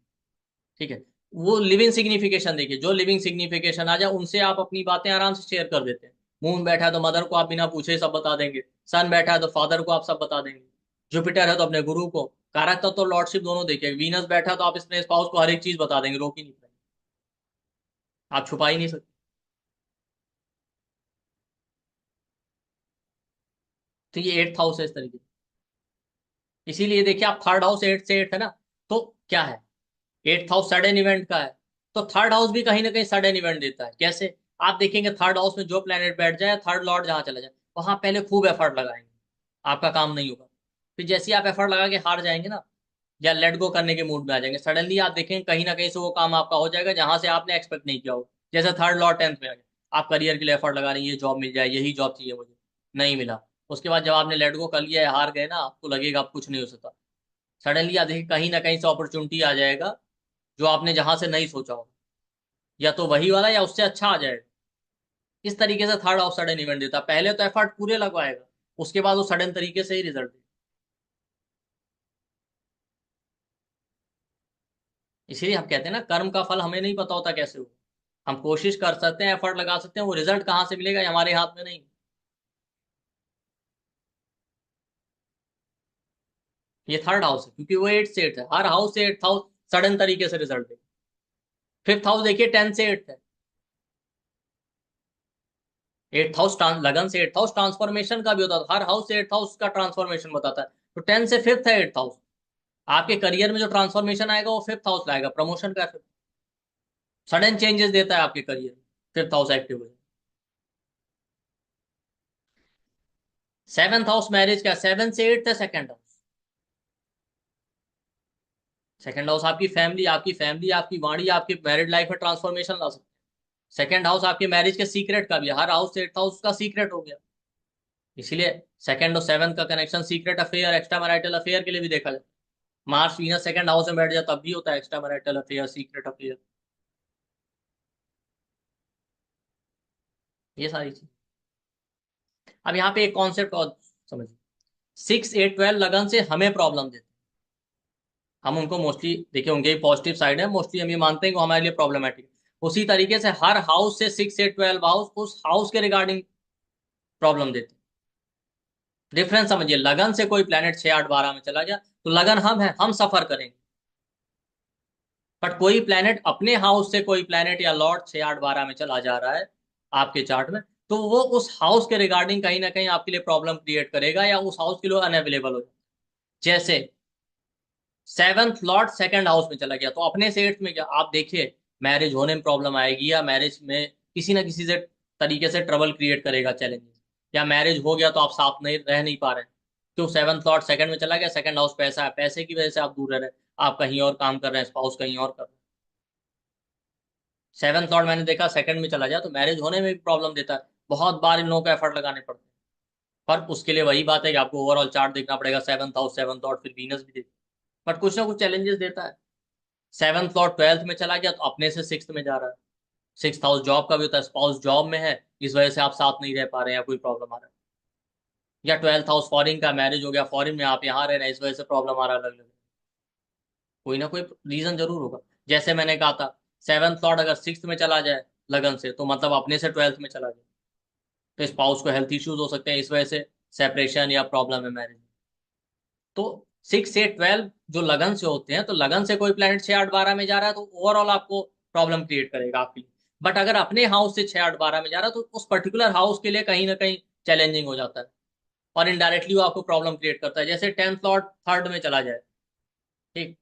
ठीक है। वो लिविंग सिग्निफिकेशन देखिए, जो लिविंग सिग्निफिकेशन आ जाए उनसे आप अपनी बातें आराम से शेयर कर देते हैं। मून बैठा है तो मदर को आप बिना पूछे सब बता देंगे, सन बैठा है तो फादर को आप सब बता देंगे, जुपिटर है तो अपने गुरु को, कारक तत्व तो लॉर्डशिप दोनों देखिए, वीनस बैठा तो आप अपने स्पाउस को हर एक चीज बता देंगे, रोक ही नहीं पाएंगे, आप छुपा ही नहीं सकते। तो ये 8th हाउस है इस तरीके से। इसीलिए देखिए आप थर्ड हाउस 8 से 8 है ना, तो क्या है? 8th हाउस सडन इवेंट का है, तो थर्ड हाउस भी कहीं ना कहीं सडन इवेंट देता है। कैसे? आप देखेंगे थर्ड हाउस में जो प्लेनेट बैठ जाए, थर्ड लॉर्ड जहां चला जाए, वहां पहले खूब एफर्ट लगाएंगे, आपका काम नहीं होगा। फिर जैसे ही आप एफर्ट लगा के हार जाएंगे ना, या लेट गो करने के मूड में आ जाएंगे, सडनली आप देखेंगे कहीं ना कहीं से वो काम आपका हो जाएगा जहां से आपने एक्सपेक्ट नहीं किया हो। जैसे थर्ड लॉर्ड 10th में आ गया, आप करियर के लिए एफर्ट लगा रहे हैं, ये जॉब मिल जाए, यही जॉब चाहिए मुझे, नहीं मिला। उसके बाद जब आपने लेट गो कर लिया है, हार गए ना, आपको लगेगा आप कुछ नहीं हो सकता। सडनली आप देखिए कहीं ना कहीं से अपॉर्चुनिटी आ जाएगा, जो आपने जहां से नहीं सोचा हो, या तो वही वाला या उससे अच्छा आ जाएगा। इस तरीके से थर्ड हाउस सडन इवेंट देता है। पहले तो एफर्ट पूरे लगवाएगा, उसके बाद वो सडन तरीके से ही रिजल्ट देगा। इसीलिए हम कहते हैं ना, कर्म का फल हमें नहीं पता होता कैसे हो। हम कोशिश कर सकते हैं, एफर्ट लगा सकते हैं, वो रिजल्ट कहाँ से मिलेगा ये हमारे हाथ में नहीं। ये थर्ड हाउस है क्योंकि वो 8 से 8 है, हर हाउस से 8 हाउस सडन तरीके से रिजल्ट देगा। फिफ्थ हाउस देखिए 10 से 8 है। 8 हाउस लगन से 8 हाउस ट्रांसफॉर्मेशन का भी होता है, हर हाउस से 8 हाउस का ट्रांसफॉर्मेशन बताता है। तो 10 से 5th है 8 हाउस। आपके करियर में जो ट्रांसफॉर्मेशन आएगा वो 5th हाउस लाएगा, प्रमोशन का, सडन चेंजेस देता है आपके करियर में। 5th हाउस एक्टिव हो। 7th हाउस मैरिज का, 7 से 8 है सेकंड हाउस। सेकंड हाउस आपकी फैमिली आपकी वाणी आपकी मैरिड लाइफ में ट्रांसफॉर्मेशन ला सकते हैं। सेकंड हाउस आपके मैरिज के सीक्रेट का भी है, हर हाउस से 8 हाउस का सीक्रेट हो गया। इसीलिए सेकंड और सेवंथ का connection secret affair, extra marital affair के लिए भी देखा जाए। मार्स वीनस सेकंड हाउस में बैठ जाए तब भी होता है extra marital affair, secret affair, ये सारी चीज। अब यहाँ पे एक कॉन्सेप्ट और समझिए। 6 8 12 लगन से हमें प्रॉब्लम देते हैं। हम उनको मोस्टली देखिए, उनके पॉजिटिव साइड है, मोस्टली हम ये मानते हैं कि वो हमारे लिए प्रॉब्लमेटिक है। उसी तरीके से हर हाउस से 6 8 12 हाउस उस हाउस के रिगार्डिंग प्रॉब्लम देते हैं। डिफरेंस समझिए, लगन से कोई प्लेनेट 6 8 12 में चला गया तो लगन हम है, हम सफर करेंगे। बट कोई प्लेनेट अपने हाउस से कोई प्लेनेट या लॉर्ड 6 8 12 में चला जा रहा है आपके चार्ट में, तो वो उस हाउस के रिगार्डिंग कहीं ना कहीं आपके लिए प्रॉब्लम क्रिएट करेगा या उस हाउस के लिए अनअवेलेबल हो जाए। जैसे 7th लॉर्ड सेकंड हाउस में चला गया तो अपने से 8th में क्या, आप देखिए मैरिज होने में प्रॉब्लम आएगी, या मैरिज में किसी ना किसी से तरीके से ट्रबल क्रिएट करेगा, चैलेंजेस। या मैरिज हो गया तो आप साथ नहीं रह नहीं पा रहे, क्यों, 7th लॉर्ड सेकंड में चला गया, सेकंड हाउस पैसा है, पैसे की वजह से आप दूर रह रहे हैं, आप कहीं और काम कर रहे हैं, स्पाउस कहीं और कर रहे हैं। 7th लॉर्ड मैंने देखा सेकंड में चला जाए तो मैरिज होने में भी प्रॉब्लम देता है, बहुत बार इन लोगों को एफर्ट लगाने पड़ते हैं। पर उसके लिए वही बात है कि आपको ओवरऑल चार्ट देखना पड़ेगा, 7th हाउस 7th लॉर्ड फिर वीनस भी देखना, बट कुछ ना कुछ चैलेंजेस देता है। 7th लॉर्ड 12th में चला गया तो अपने से 6th में जा रहा है। 6th हाउस जॉब का भी होता है, स्पाउस जॉब में है, इस वजह से आप साथ नहीं रह पा रहे हैं या कोई प्रॉब्लम आ रहा है। या 12th हाउस फॉरेन का, मैरिज हो गया फॉरेन में, आप यहाँ रह रहे हैं, इस वजह से प्रॉब्लम आ रहा है अलग अलग। कोई ना कोई रीजन जरूर होगा। जैसे मैंने कहा था, 7th लॉर्ड अगर 6th में चला जाए लगन से, तो मतलब अपने से 12th में चला जाए, तो स्पाउस को हेल्थ इश्यूज हो सकते हैं, इस वजह से सेपरेशन या प्रॉब्लम है मैरिज। तो 6 8 12 जो लगन से होते हैं, तो लगन से कोई प्लेनेट 6 8 12 में जा रहा है तो ओवरऑल आपको प्रॉब्लम क्रिएट करेगा आपके लिए। बट अगर अपने हाउस से 6 8 12 में जा रहा है तो उस पर्टिकुलर हाउस के लिए कहीं ना कहीं चैलेंजिंग हो जाता है, और इनडायरेक्टली वो आपको प्रॉब्लम क्रिएट करता है। जैसे 10th लॉर्ड थर्ड में चला जाए, ठीक,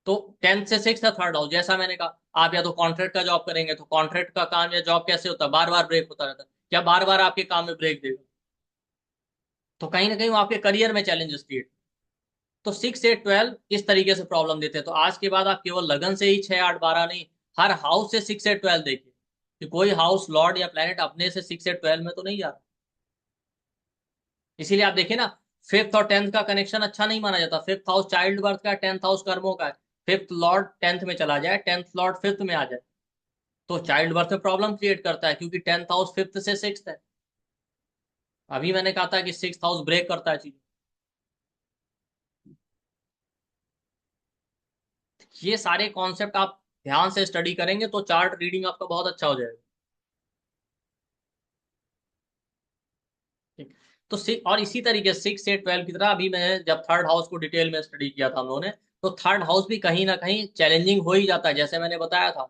तो 10th से 6th है थर्ड हाउस, जैसा मैंने कहा, आप या तो कॉन्ट्रैक्ट का जॉब करेंगे तो कॉन्ट्रैक्ट का काम या जॉब कैसे होता है, बार बार ब्रेक होता रहता है, क्या बार बार आपके काम में ब्रेक देगा, तो कहीं ना कहीं वो आपके करियर में चैलेंजेस क्रिएट। तो 6 8 12 इस तरीके से प्रॉब्लम देते हैं। तो आज के बाद आप केवल लगन से ही 6 8 12 नहीं, हर हाउस से 6 8 12 देखिए कि कोई हाउस लॉर्ड या प्लेनेट अपने से 6 8 12 में तो नहीं जा रहा। इसीलिए आप देखिए ना, 5th और 10th का कनेक्शन अच्छा नहीं माना जाता। 5th हाउस चाइल्ड बर्थ का है, 10th हाउस कर्मों का है। 5th लॉर्ड 10th में चला जाए, 10th लॉर्ड 5th में आ जाए, तो चाइल्ड बर्थ में प्रॉब्लम क्रिएट करता है, क्योंकि 10th हाउस 5th से 6th है। अभी मैंने कहा था कि 6th हाउस ब्रेक करता है चीज। ये सारे कॉन्सेप्ट आप ध्यान से स्टडी करेंगे तो चार्ट रीडिंग आपका बहुत अच्छा हो जाएगा। ठीक। तो और इसी तरीके से 6 8 12 की तरह, अभी मैं जब थर्ड हाउस को डिटेल में स्टडी किया था हम लोगों ने, तो थर्ड हाउस भी कहीं ना कहीं चैलेंजिंग हो ही जाता है, जैसे मैंने बताया था।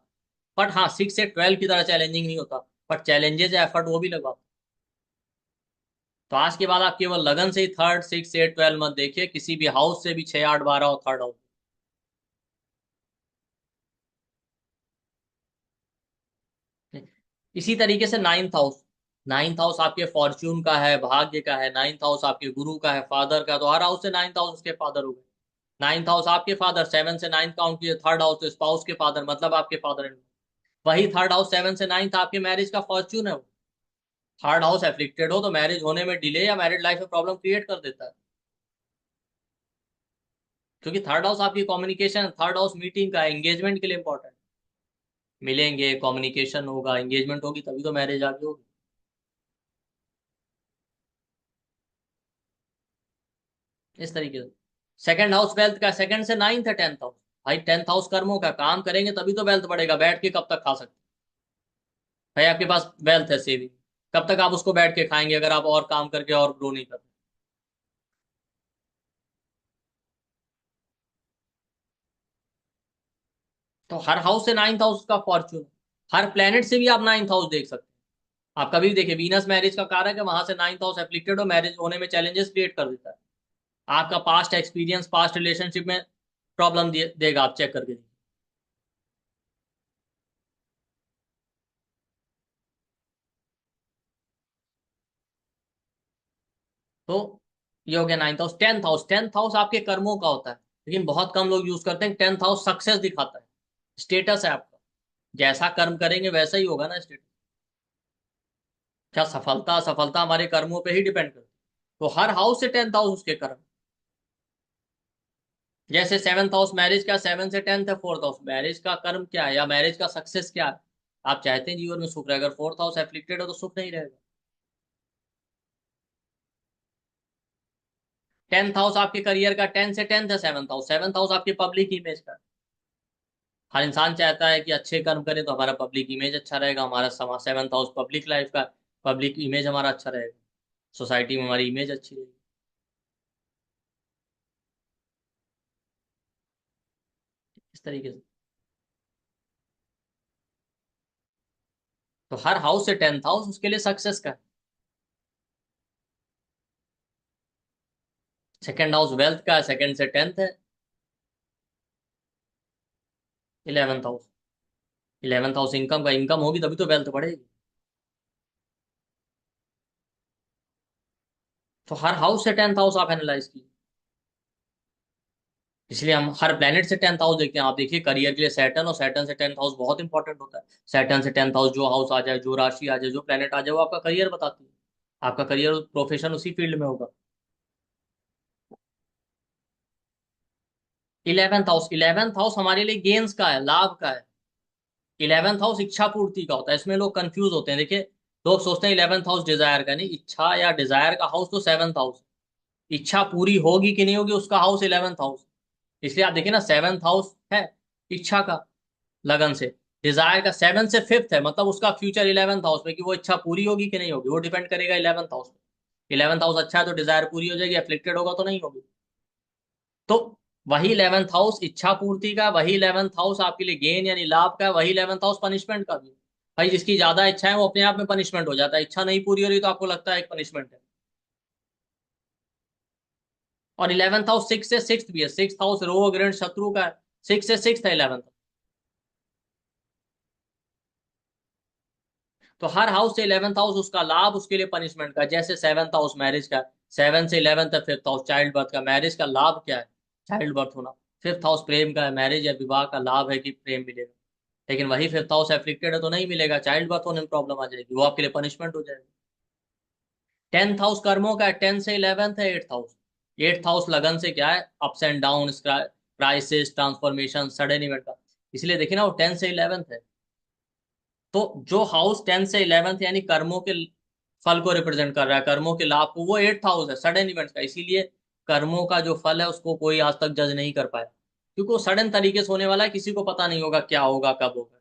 बट हाँ, 6 8 12 की तरह चैलेंजिंग नहीं होता, बट चैलेंजेस या एफर्ट वो भी लगवाता। तो आज के बाद आप केवल लगन से ही थर्ड 6 8 12 मत देखिए, किसी भी हाउस से भी 6 8 12 हो थर्ड हाउस। इसी तरीके से 9th हाउस, 9th हाउस आपके फॉर्च्यून का है, भाग्य का है, 9th हाउस आपके गुरु का है, फादर का, तो हर हाउस से 9th हाउस के फादर हो गए। 9th हाउस आपके फादर, 7 से 9 काउंट किए, थर्ड हाउस तो स्पाउस के फादर, मतलब आपके फादर इन। वही थर्ड हाउस 7 से 9 आपके मैरिज का फॉर्च्यून है वो। थर्ड हाउस एफ्लिक्टेड हो तो मैरिज होने में डिले या मैरिड लाइफ में प्रॉब्लम क्रिएट कर देता है। क्योंकि थर्ड हाउस आपकी कम्युनिकेशन, थर्ड हाउस मीटिंग का एंगेजमेंट के लिए इंपॉर्टेंट। मिलेंगे, कम्युनिकेशन होगा, एंगेजमेंट होगी, तभी तो मैरिज आगे होगी। इस तरीके से सेकंड हाउस वेल्थ का, सेकंड से नाइन्थ है टेंथ हाउस। भाई टेंथ हाउस कर्मों का, काम करेंगे तभी तो वेल्थ बढ़ेगा, बैठ के कब तक खा सकते। भाई आपके पास वेल्थ है, सेविंग, कब तक आप उसको बैठ के खाएंगे अगर आप और काम करके और ग्रो नहीं कर रहे। तो हर हाउस से नाइन्थ हाउस का फॉर्च्यून, हर प्लेनेट से भी आप नाइन्थ हाउस देख सकते हैं। आप कभी भी देखिए, वीनस मैरिज का कारक है, वहां से नाइन्थ हाउस एफ्लिक्टेड हो, मैरिज होने में चैलेंजेस क्रिएट कर देता है। आपका पास्ट एक्सपीरियंस, पास्ट रिलेशनशिप में प्रॉब्लम देगा, आप चेक करके देखिए। तो ये हो गया ninth house. Tenth house, tenth house आपके कर्मों का होता है, लेकिन बहुत कम लोग यूज करते हैं। टेंथ हाउस सक्सेस दिखाता है, स्टेटस है आपका, जैसा कर्म करेंगे वैसा ही होगा ना स्टेटस। क्या सफलता, सफलता हमारे कर्मों पे ही डिपेंड करती है। तो हर हाउस से टेंथ हाउस उसके कर्म। जैसे सेवंथ हाउस मैरिज का, सेवन से टेंथ है फोर्थ हाउस, मैरिज का कर्म क्या है या मैरिज का सक्सेस क्या है। आप चाहते हैं जीवन में सुख रहे, अगर फोर्थ हाउस एफ्लिक्टेड हो तो सुख नहीं रहेगा। टेंथ हाउस आपके करियर का, टेंथ से टेंथ है सेवंथ हाउस, सेवंथ हाउस आपकी पब्लिक इमेज का। हर इंसान चाहता है कि अच्छे कर्म करें तो हमारा पब्लिक इमेज अच्छा रहेगा, हमारा समाज, सेवंथ हाउस पब्लिक लाइफ का, पब्लिक इमेज हमारा अच्छा रहेगा, सोसाइटी में हमारी इमेज अच्छी रहेगी। इस तरीके से तो हर हाउस से टेंथ हाउस उसके लिए सक्सेस का है। सेकेंड हाउस वेल्थ का है, सेकेंड से टेंथ है। Eleventh house, eleventh house income का, इनकम होगी तभी तो वेल्थ बढ़ेगी। तो हर हाउस से टेंथ हाउस आप एनालाइज कीजिए। इसलिए हम हर प्लेनेट से टेंथ हाउस देखते हैं। आप देखिए करियर के लिए सैटर्न, और सैटर्न से टेंथ हाउस बहुत इंपॉर्टेंट होता है। सैटर्न से टेंथ हाउस, जो हाउस आ जाए, जो राशि आ जाए, जो प्लेनेट आ जाए, वो आपका करियर बताती है। आपका करियर, प्रोफेशन उसी फील्ड में होगा। इलेवेंथ हाउस, इलेवेंथ हाउस हमारे लिए गेन्स का है, लाभ का है। इलेवेंथ हाउस इच्छा पूर्ति का होता है, इसमें लोग कंफ्यूज होते हैं। देखिए, लोग सोचते हैं इलेवेंथ हाउस डिजायर का, नहीं, इच्छा या डिजायर का हाउस तो सेवंथ हाउस। इच्छा पूरी होगी कि नहीं होगी उसका हाउस इलेवेंथ हाउस। इसलिए आप देखिए ना, सेवंथ हाउस है इच्छा का, लगन से। डिजायर का सेवन से फिफ्थ है, मतलब उसका फ्यूचर इलेवेंथ हाउस में, कि वो इच्छा पूरी होगी कि नहीं होगी, वो डिपेंड करेगा इलेवेंथ हाउस में। इलेवेंथ हाउस अच्छा है तो डिजायर पूरी हो जाएगी, अफ्लिक्टेड होगा तो नहीं होगी। तो वही इलेवेंथ हाउस इच्छा पूर्ति का, वही इलेवेंथ हाउस आपके लिए गेन यानी लाभ का है, वही इलेवेंथ हाउस पनिशमेंट का भी है। भाई जिसकी ज्यादा इच्छा है वो अपने आप में पनिशमेंट हो जाता है, इच्छा नहीं पूरी हो रही तो आपको लगता है एक पनिशमेंट है। और इलेवेंथ हाउस सिक्स से सिक्स भी है, सिक्स हाउस रोग ऋण शत्रु का है, सिक्स से सिक्स है इलेवेंथ। तो हर हाउस से इलेवेंथ हाउस उसका लाभ, उसके लिए पनिशमेंट का। जैसे सेवंथ हाउस मैरिज का, सेवन से इलेवेंथ है फिफ्थ हाउस चाइल्ड बर्थ का, मैरिज का लाभ क्या है, चाइल्ड बर्थ होना। फिफ्थ हाउस प्रेम का है, मैरिज या विवाह का लाभ है कि प्रेम मिलेगा। लेकिन वही फिफ्थ हाउस एफ्लिक्टेड है तो नहीं मिलेगा, चाइल्ड बर्थ होने में प्रॉब्लम आ जाएगी, वो आपके लिए पनिशमेंट हो जाएगी। टेंथ हाउस कर्मों का है, टेंथ से इलेवेंथ है एट्थ हाउस। एट्थ हाउस लगन से क्या है, ups and down, crisis, transformation, sudden event का। इसलिए देखिए ना, वो टेंथ से इलेवेंथ है। तो जो हाउस टेंथ से इलेवेंथ यानी कर्मों के फल को रिप्रेजेंट कर रहा है, कर्मों के लाभ को, वो एट्थ हाउस है सडन इवेंट्स का। इसीलिए कर्मों का जो फल है उसको कोई आज तक जज नहीं कर पाया, क्योंकि वो सडन तरीके से होने वाला है, किसी को पता नहीं होगा क्या होगा, कब होगा।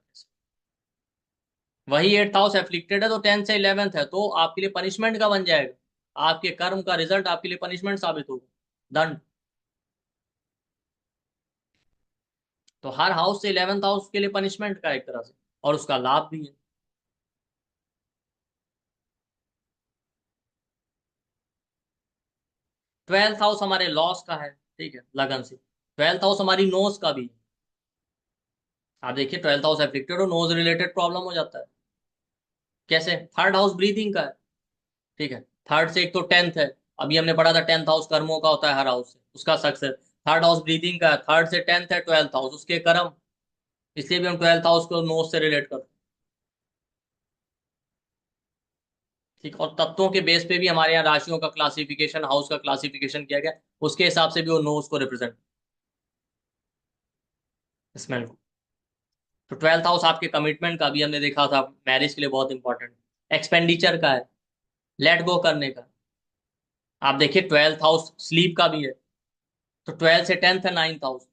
वही एट्थ हाउस एफ्लिक्टेड है तो टेंथ से इलेवेंथ है, तो आपके लिए पनिशमेंट का बन जाएगा। आपके कर्म का रिजल्ट आपके लिए पनिशमेंट साबित होगा, दंड। तो हर हाउस से इलेवेंथ हाउस के लिए पनिशमेंट का एक तरह से, और उसका लाभ भी है। ट्वेल्थ हाउस हमारे लॉस का है, ठीक है, लगन से। ट्वेल्थ हाउस हमारी नोज का भी है। आप देखिए ट्वेल्थ हाउस एफेक्टेड हो, नोज रिलेटेड प्रॉब्लम हो जाता है। कैसे, थर्ड हाउस ब्रीदिंग का है, ठीक है। थर्ड से एक तो टेंथ है, अभी हमने पढ़ा था टेंथ हाउस कर्मों का होता है हर हाउस से, उसका सक्सेस। थर्ड हाउस ब्रीदिंग का है, थर्ड से टेंथ है ट्वेल्थ हाउस उसके कर्म। इसलिए भी हम ट्वेल्थ हाउस को नोज से रिलेट करते हैं। ठीक, और तत्वों के बेस पे भी हमारे यहाँ राशियों का क्लासिफिकेशन, हाउस का क्लासिफिकेशन किया गया, उसके हिसाब से भी वो नोज को रिप्रेजेंट। स्मेल को। तो 12th हाउस आपके कमिटमेंट का भी हमने देखा था, मैरिज के लिए बहुत इंपॉर्टेंट। एक्सपेंडिचर का है, लेट गो करने का। आप देखिए 12th हाउस स्लीप का भी है। तो 12 से 10th है 9th हाउस।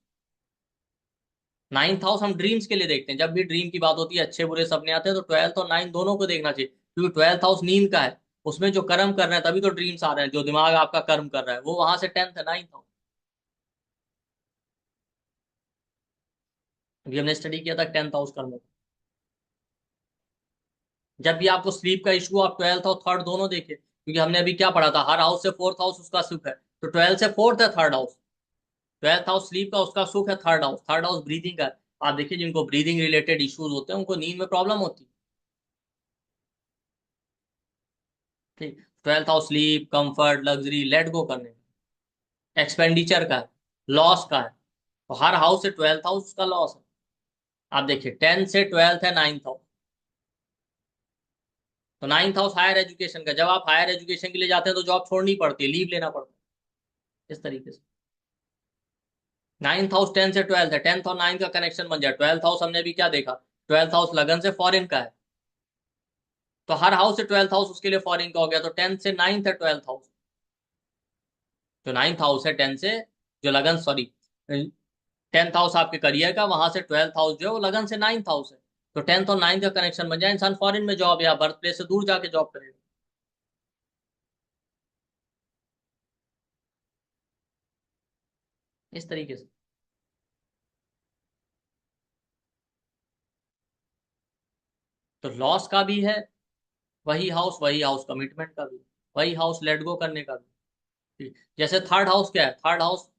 9th हाउस हम ड्रीम्स के लिए देखते हैं, जब भी ड्रीम की बात होती है, अच्छे बुरे सपने आते हैं, तो 12th और 9th दोनों को देखना चाहिए, क्योंकि 12th हाउस नींद का है। उसमें जो कर्म कर रहे हैं तभी तो ड्रीम्स आ रहे हैं, जो दिमाग आपका कर्म कर रहा है वो वहां से 10th है 9th हाउस। अभी हमने स्टडी किया था 10th हाउस कर्म का। जब भी आपको स्लीप का इशू, आप 12th और थर्ड दोनों देखे, क्योंकि हमने अभी क्या पढ़ा था, हर हाउस से 4th हाउस उसका सुख है। तो 12th से 4th है third house. 12th house sleep का, उसका सुख है third house. Third house breathing का है। आप देखिए जिनको ब्रीदिंग रिलेटेड इश्यूज होते हैं उनको नींद में प्रॉब्लम होती है। ठीक। 12th house sleep, comfort, luxury, let go करने, एक्सपेंडिचर का है, लॉस का है। तो हर हाउस से 12th हाउस का लॉस है। आप देखिए 10th से 12th है 9th हाउस। तो 9th हाउस हायर एजुकेशन का, जब आप हायर एजुकेशन के लिए जाते हैं तो जॉब छोड़नी पड़ती है, लीव लेना पड़ता है, इस तरीके से। 9th हाउस 10 से 12th है, 10th और 9th का कनेक्शन बन जाए। 12th हाउस हमने अभी क्या देखा, 12th हाउस लगन से फॉरेन का है। तो हर हाउस से 12th हाउस उसके लिए फॉरेन का हो गया। तो 10th से 9th है 12th हाउस। जो 9th हाउस है 10 से, जो लगन, सॉरी, 10th हाउस आपके करियर का, वहां से 12th हाउस जो है वो लगन से 9th हाउस है। तो 10th और 9th का कनेक्शन बन जाए, इंसान फॉरेन में जॉब या बर्थ प्लेस से दूर जाके जॉब करेगा, इस तरीके से। तो लॉस का भी है, वही हाउस कमिटमेंट का भी, वही हाउस लेट गो करने का भी। ठीक। जैसे थर्ड हाउस क्या है, third house,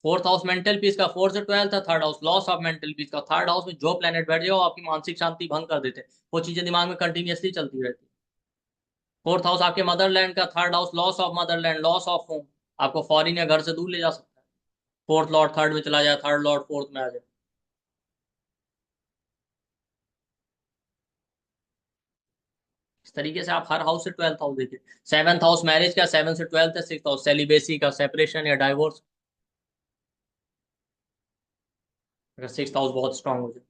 fourth house mental peace का, 4 से 12 है third house, loss of mental peace का। थर्ड हाउस में जो प्लेनेट बैठ जाओ आपकी मानसिक शांति भंग कर देते हैं, वो चीजें दिमाग में कंटिन्यूअसली चलती रहती है। फोर्थ हाउस आपके मदरलैंड का, third house loss of Motherland, loss of home, आपको फॉरेन या घर से दूर ले जा सकता है। फोर्थ लॉर्ड थर्ड में चला जाए, थर्ड लॉर्ड फोर्थ में आ जाए, इस तरीके से आप हर हाउस से 12th हाउस देखिए। 7th हाउस मैरिज का, 7 से 12th है। 6th हाउस सेलिबेसी का, सेपरेशन या डाइवोर्स, अगर 6th हाउस बहुत स्ट्रांग हो जाए।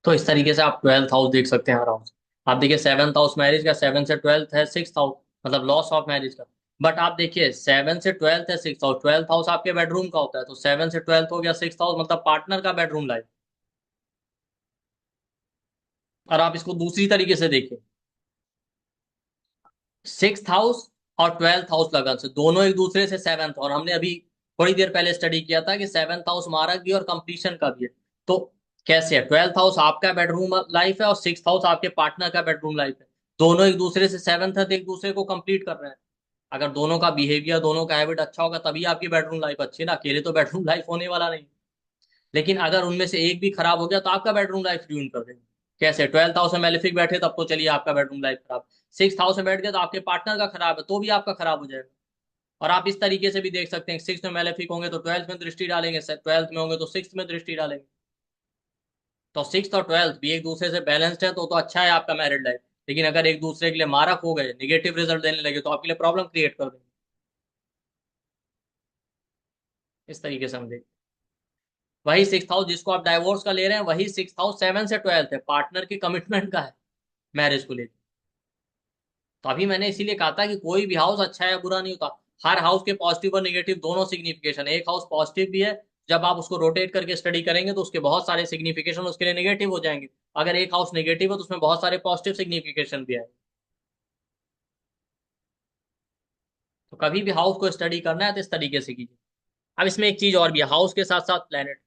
तो इस तरीके से आप 12th हाउस देख सकते हैं हर हाउस। आप देखिए 7th हाउस मैरिज का, 7 से 12th है 6th हाउस, मतलब लॉस ऑफ मैरिज का। बट आप देखिए 7 से 12th है 6th हाउस, 12th हाउस आपके बेडरूम का होता है, तो 7 से 12th हो गया 6th हाउस, मतलब पार्टनर का बेडरूम लाइफ। और आप इसको दूसरी तरीके से देखिए, 6th हाउस और 12th हाउस लगन से दोनों एक दूसरे से 7th, और हमने अभी थोड़ी देर पहले स्टडी किया था कि 7th हाउस मारक भी और कंप्लीशन का भी है। तो कैसे है, 12th हाउस आपका बेडरूम लाइफ है और 6th हाउस आपके पार्टनर का बेडरूम लाइफ है। दोनों एक दूसरे से 7th है, तो एक दूसरे को कंप्लीट कर रहे हैं। अगर दोनों का बिहेवियर, दोनों का हैबिट अच्छा होगा तभी आपकी बेडरूम लाइफ अच्छी है ना, अकेले तो बेडरूम लाइफ होने वाला नहीं। लेकिन अगर उनमें से एक भी खराब हो गया तो आपका बेडरूम लाइफ रूइन कर देंगे। कैसे, 12th हाउस में मेलेफिक बैठे तब तो चलिए आपका बेडरूम लाइफ खराब, 6th हाउस में बैठ गया तो आपके पार्टनर का खराब है तो भी आपका खराब हो जाएगा। और आप इस तरीके से भी देख सकते हैं, 6th में मेलेफिक होंगे तो 12th में दृष्टि डालेंगे, 12th में होंगे तो 6th में दृष्टि डालेंगे। तो 6th और 12th भी एक दूसरे से बैलेंस्ड है तो अच्छा है आपका मैरिड लाइफ। लेकिन अगर एक दूसरे के लिए मारक हो गए, निगेटिव रिजल्ट देने लगे, तो आपके लिए प्रॉब्लम क्रिएट कर देंगे, इस तरीके से हम देखें। वही 6th हाउस जिसको आप डाइवोर्स का ले रहे हैं, वही 6th हाउस 7 से 12th है, पार्टनर की कमिटमेंट का है, मैरिज को लेकर। तो अभी मैंने इसीलिए कहा था कि कोई भी हाउस अच्छा या बुरा नहीं होता। हर हाउस के पॉजिटिव और नेगेटिव दोनों सिग्निफिकेशन, एक हाउस पॉजिटिव भी है, जब आप उसको रोटेट करके स्टडी करेंगे तो उसके बहुत सारे सिग्निफिकेशन उसके लिए नेगेटिव हो जाएंगे। अगर एक हाउस नेगेटिव है तो उसमें बहुत सारे पॉजिटिव सिग्निफिकेशन भी आएंगे। तो कभी भी हाउस को स्टडी करना है तो इस तरीके से कीजिए। अब इसमें एक चीज और भी है, हाउस के साथ साथ प्लेनेट।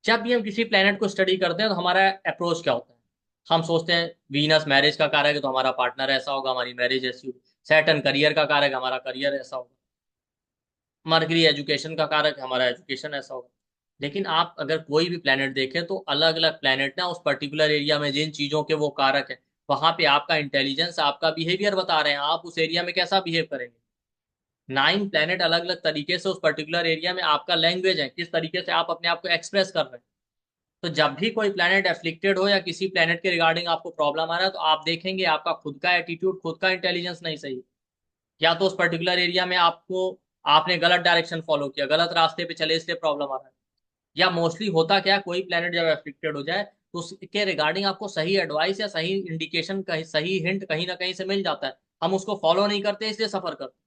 जब भी हम किसी प्लेनेट को स्टडी करते हैं तो हमारा अप्रोच क्या होता है, हम सोचते हैं वीनस मैरिज का कारक है तो हमारा पार्टनर ऐसा होगा, हमारी मैरिज ऐसी होगी। सैटर्न करियर का कारक है, हमारा करियर ऐसा होगा। मरकरी एजुकेशन का कारक है, हमारा एजुकेशन ऐसा होगा। लेकिन आप अगर कोई भी प्लेनेट देखें तो अलग अलग प्लेनेट ना उस पर्टिकुलर एरिया में जिन चीजों के वो कारक है, वहां पे आपका इंटेलिजेंस, आपका बिहेवियर बता रहे हैं, आप उस एरिया में कैसा बिहेव करेंगे। 9 प्लेनेट अलग अलग तरीके से उस पर्टिकुलर एरिया में, आपका लैंग्वेज है, किस तरीके से आप अपने आप को एक्सप्रेस कर रहे हैं। तो जब भी कोई प्लेनेट एफ्लिक्टेड हो या किसी प्लेनेट के रिगार्डिंग आपको प्रॉब्लम आ रहा है, तो आप देखेंगे आपका खुद का एटीट्यूड, खुद का इंटेलिजेंस नहीं सही, या तो उस पर्टिकुलर एरिया में आपने गलत डायरेक्शन फॉलो किया, गलत रास्ते पे चले, इसलिए प्रॉब्लम आ रहा है। या मोस्टली होता क्या है, कोई प्लेनेट जब एफ्लिक्टेड हो जाए तो उसके रिगार्डिंग आपको सही एडवाइस या सही इंडिकेशन, कहीं सही हिंट कहीं ना कहीं से मिल जाता है, हम उसको फॉलो नहीं करते, इसलिए सफर करते हैं।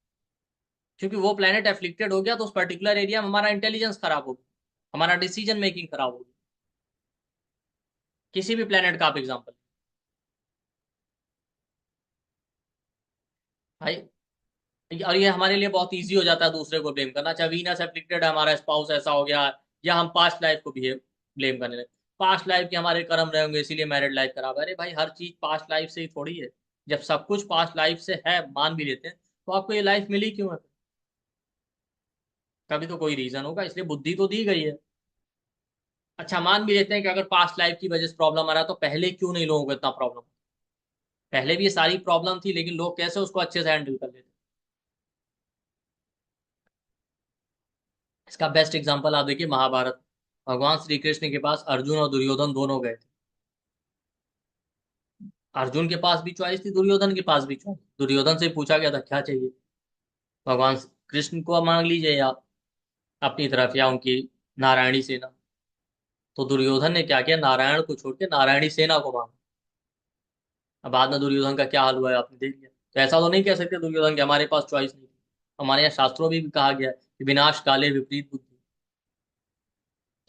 क्योंकि वो प्लेनेट एफ्लिक्टेड हो गया तो उस पर्टिकुलर एरिया में हमारा इंटेलिजेंस खराब होगी, हमारा डिसीजन मेकिंग खराब होगी। किसी भी प्लेनेट का आप एग्जाम्पल भाई, और ये हमारे लिए बहुत इजी हो जाता है दूसरे को ब्लेम करना। अच्छा, वीनस एफ्लिक्टेड है, हमारा स्पाउस ऐसा हो गया, या हम पास्ट लाइफ को भी ब्लेम करने लगे, पास्ट लाइफ के हमारे कर्म रहे होंगे इसीलिए मैरिड लाइफ खराब है। अरे भाई, हर चीज पास्ट लाइफ से ही थोड़ी है। जब सब कुछ पास्ट लाइफ से है, मान भी लेते हैं, तो आपको ये लाइफ मिली क्यों है? कभी तो कोई रीजन होगा, इसलिए बुद्धि तो दी गई है। अच्छा, मान भी लेते हैं कि अगर पास्ट लाइफ की वजह से प्रॉब्लम आ रहा है, तो पहले क्यों नहीं लोगों को इतना प्रॉब्लम? पहले भी ये सारी प्रॉब्लम थी, लेकिन लोग कैसे उसको अच्छे से हैंडल कर लेते? इसका बेस्ट एग्जांपल आप देखिए, महाभारत। भगवान श्री कृष्ण के पास अर्जुन और दुर्योधन दोनों गए थे। अर्जुन के पास भी चॉइस थी, दुर्योधन के पास भी चॉइस। दुर्योधन से पूछा गया था क्या चाहिए, भगवान कृष्ण को मांग लीजिए आप अपनी तरफ, या उनकी नारायणी सेना। तो दुर्योधन ने क्या किया, नारायण को छोड़ के नारायणी सेना को मांगा। अब बाद में दुर्योधन का क्या हाल हुआ है आपने देख लिया। तो ऐसा तो नहीं कह सकते दुर्योधन के हमारे पास चॉइस नहीं थी। हमारे यहाँ शास्त्रों में भी कहा गया है कि विनाश काले विपरीत बुद्धि।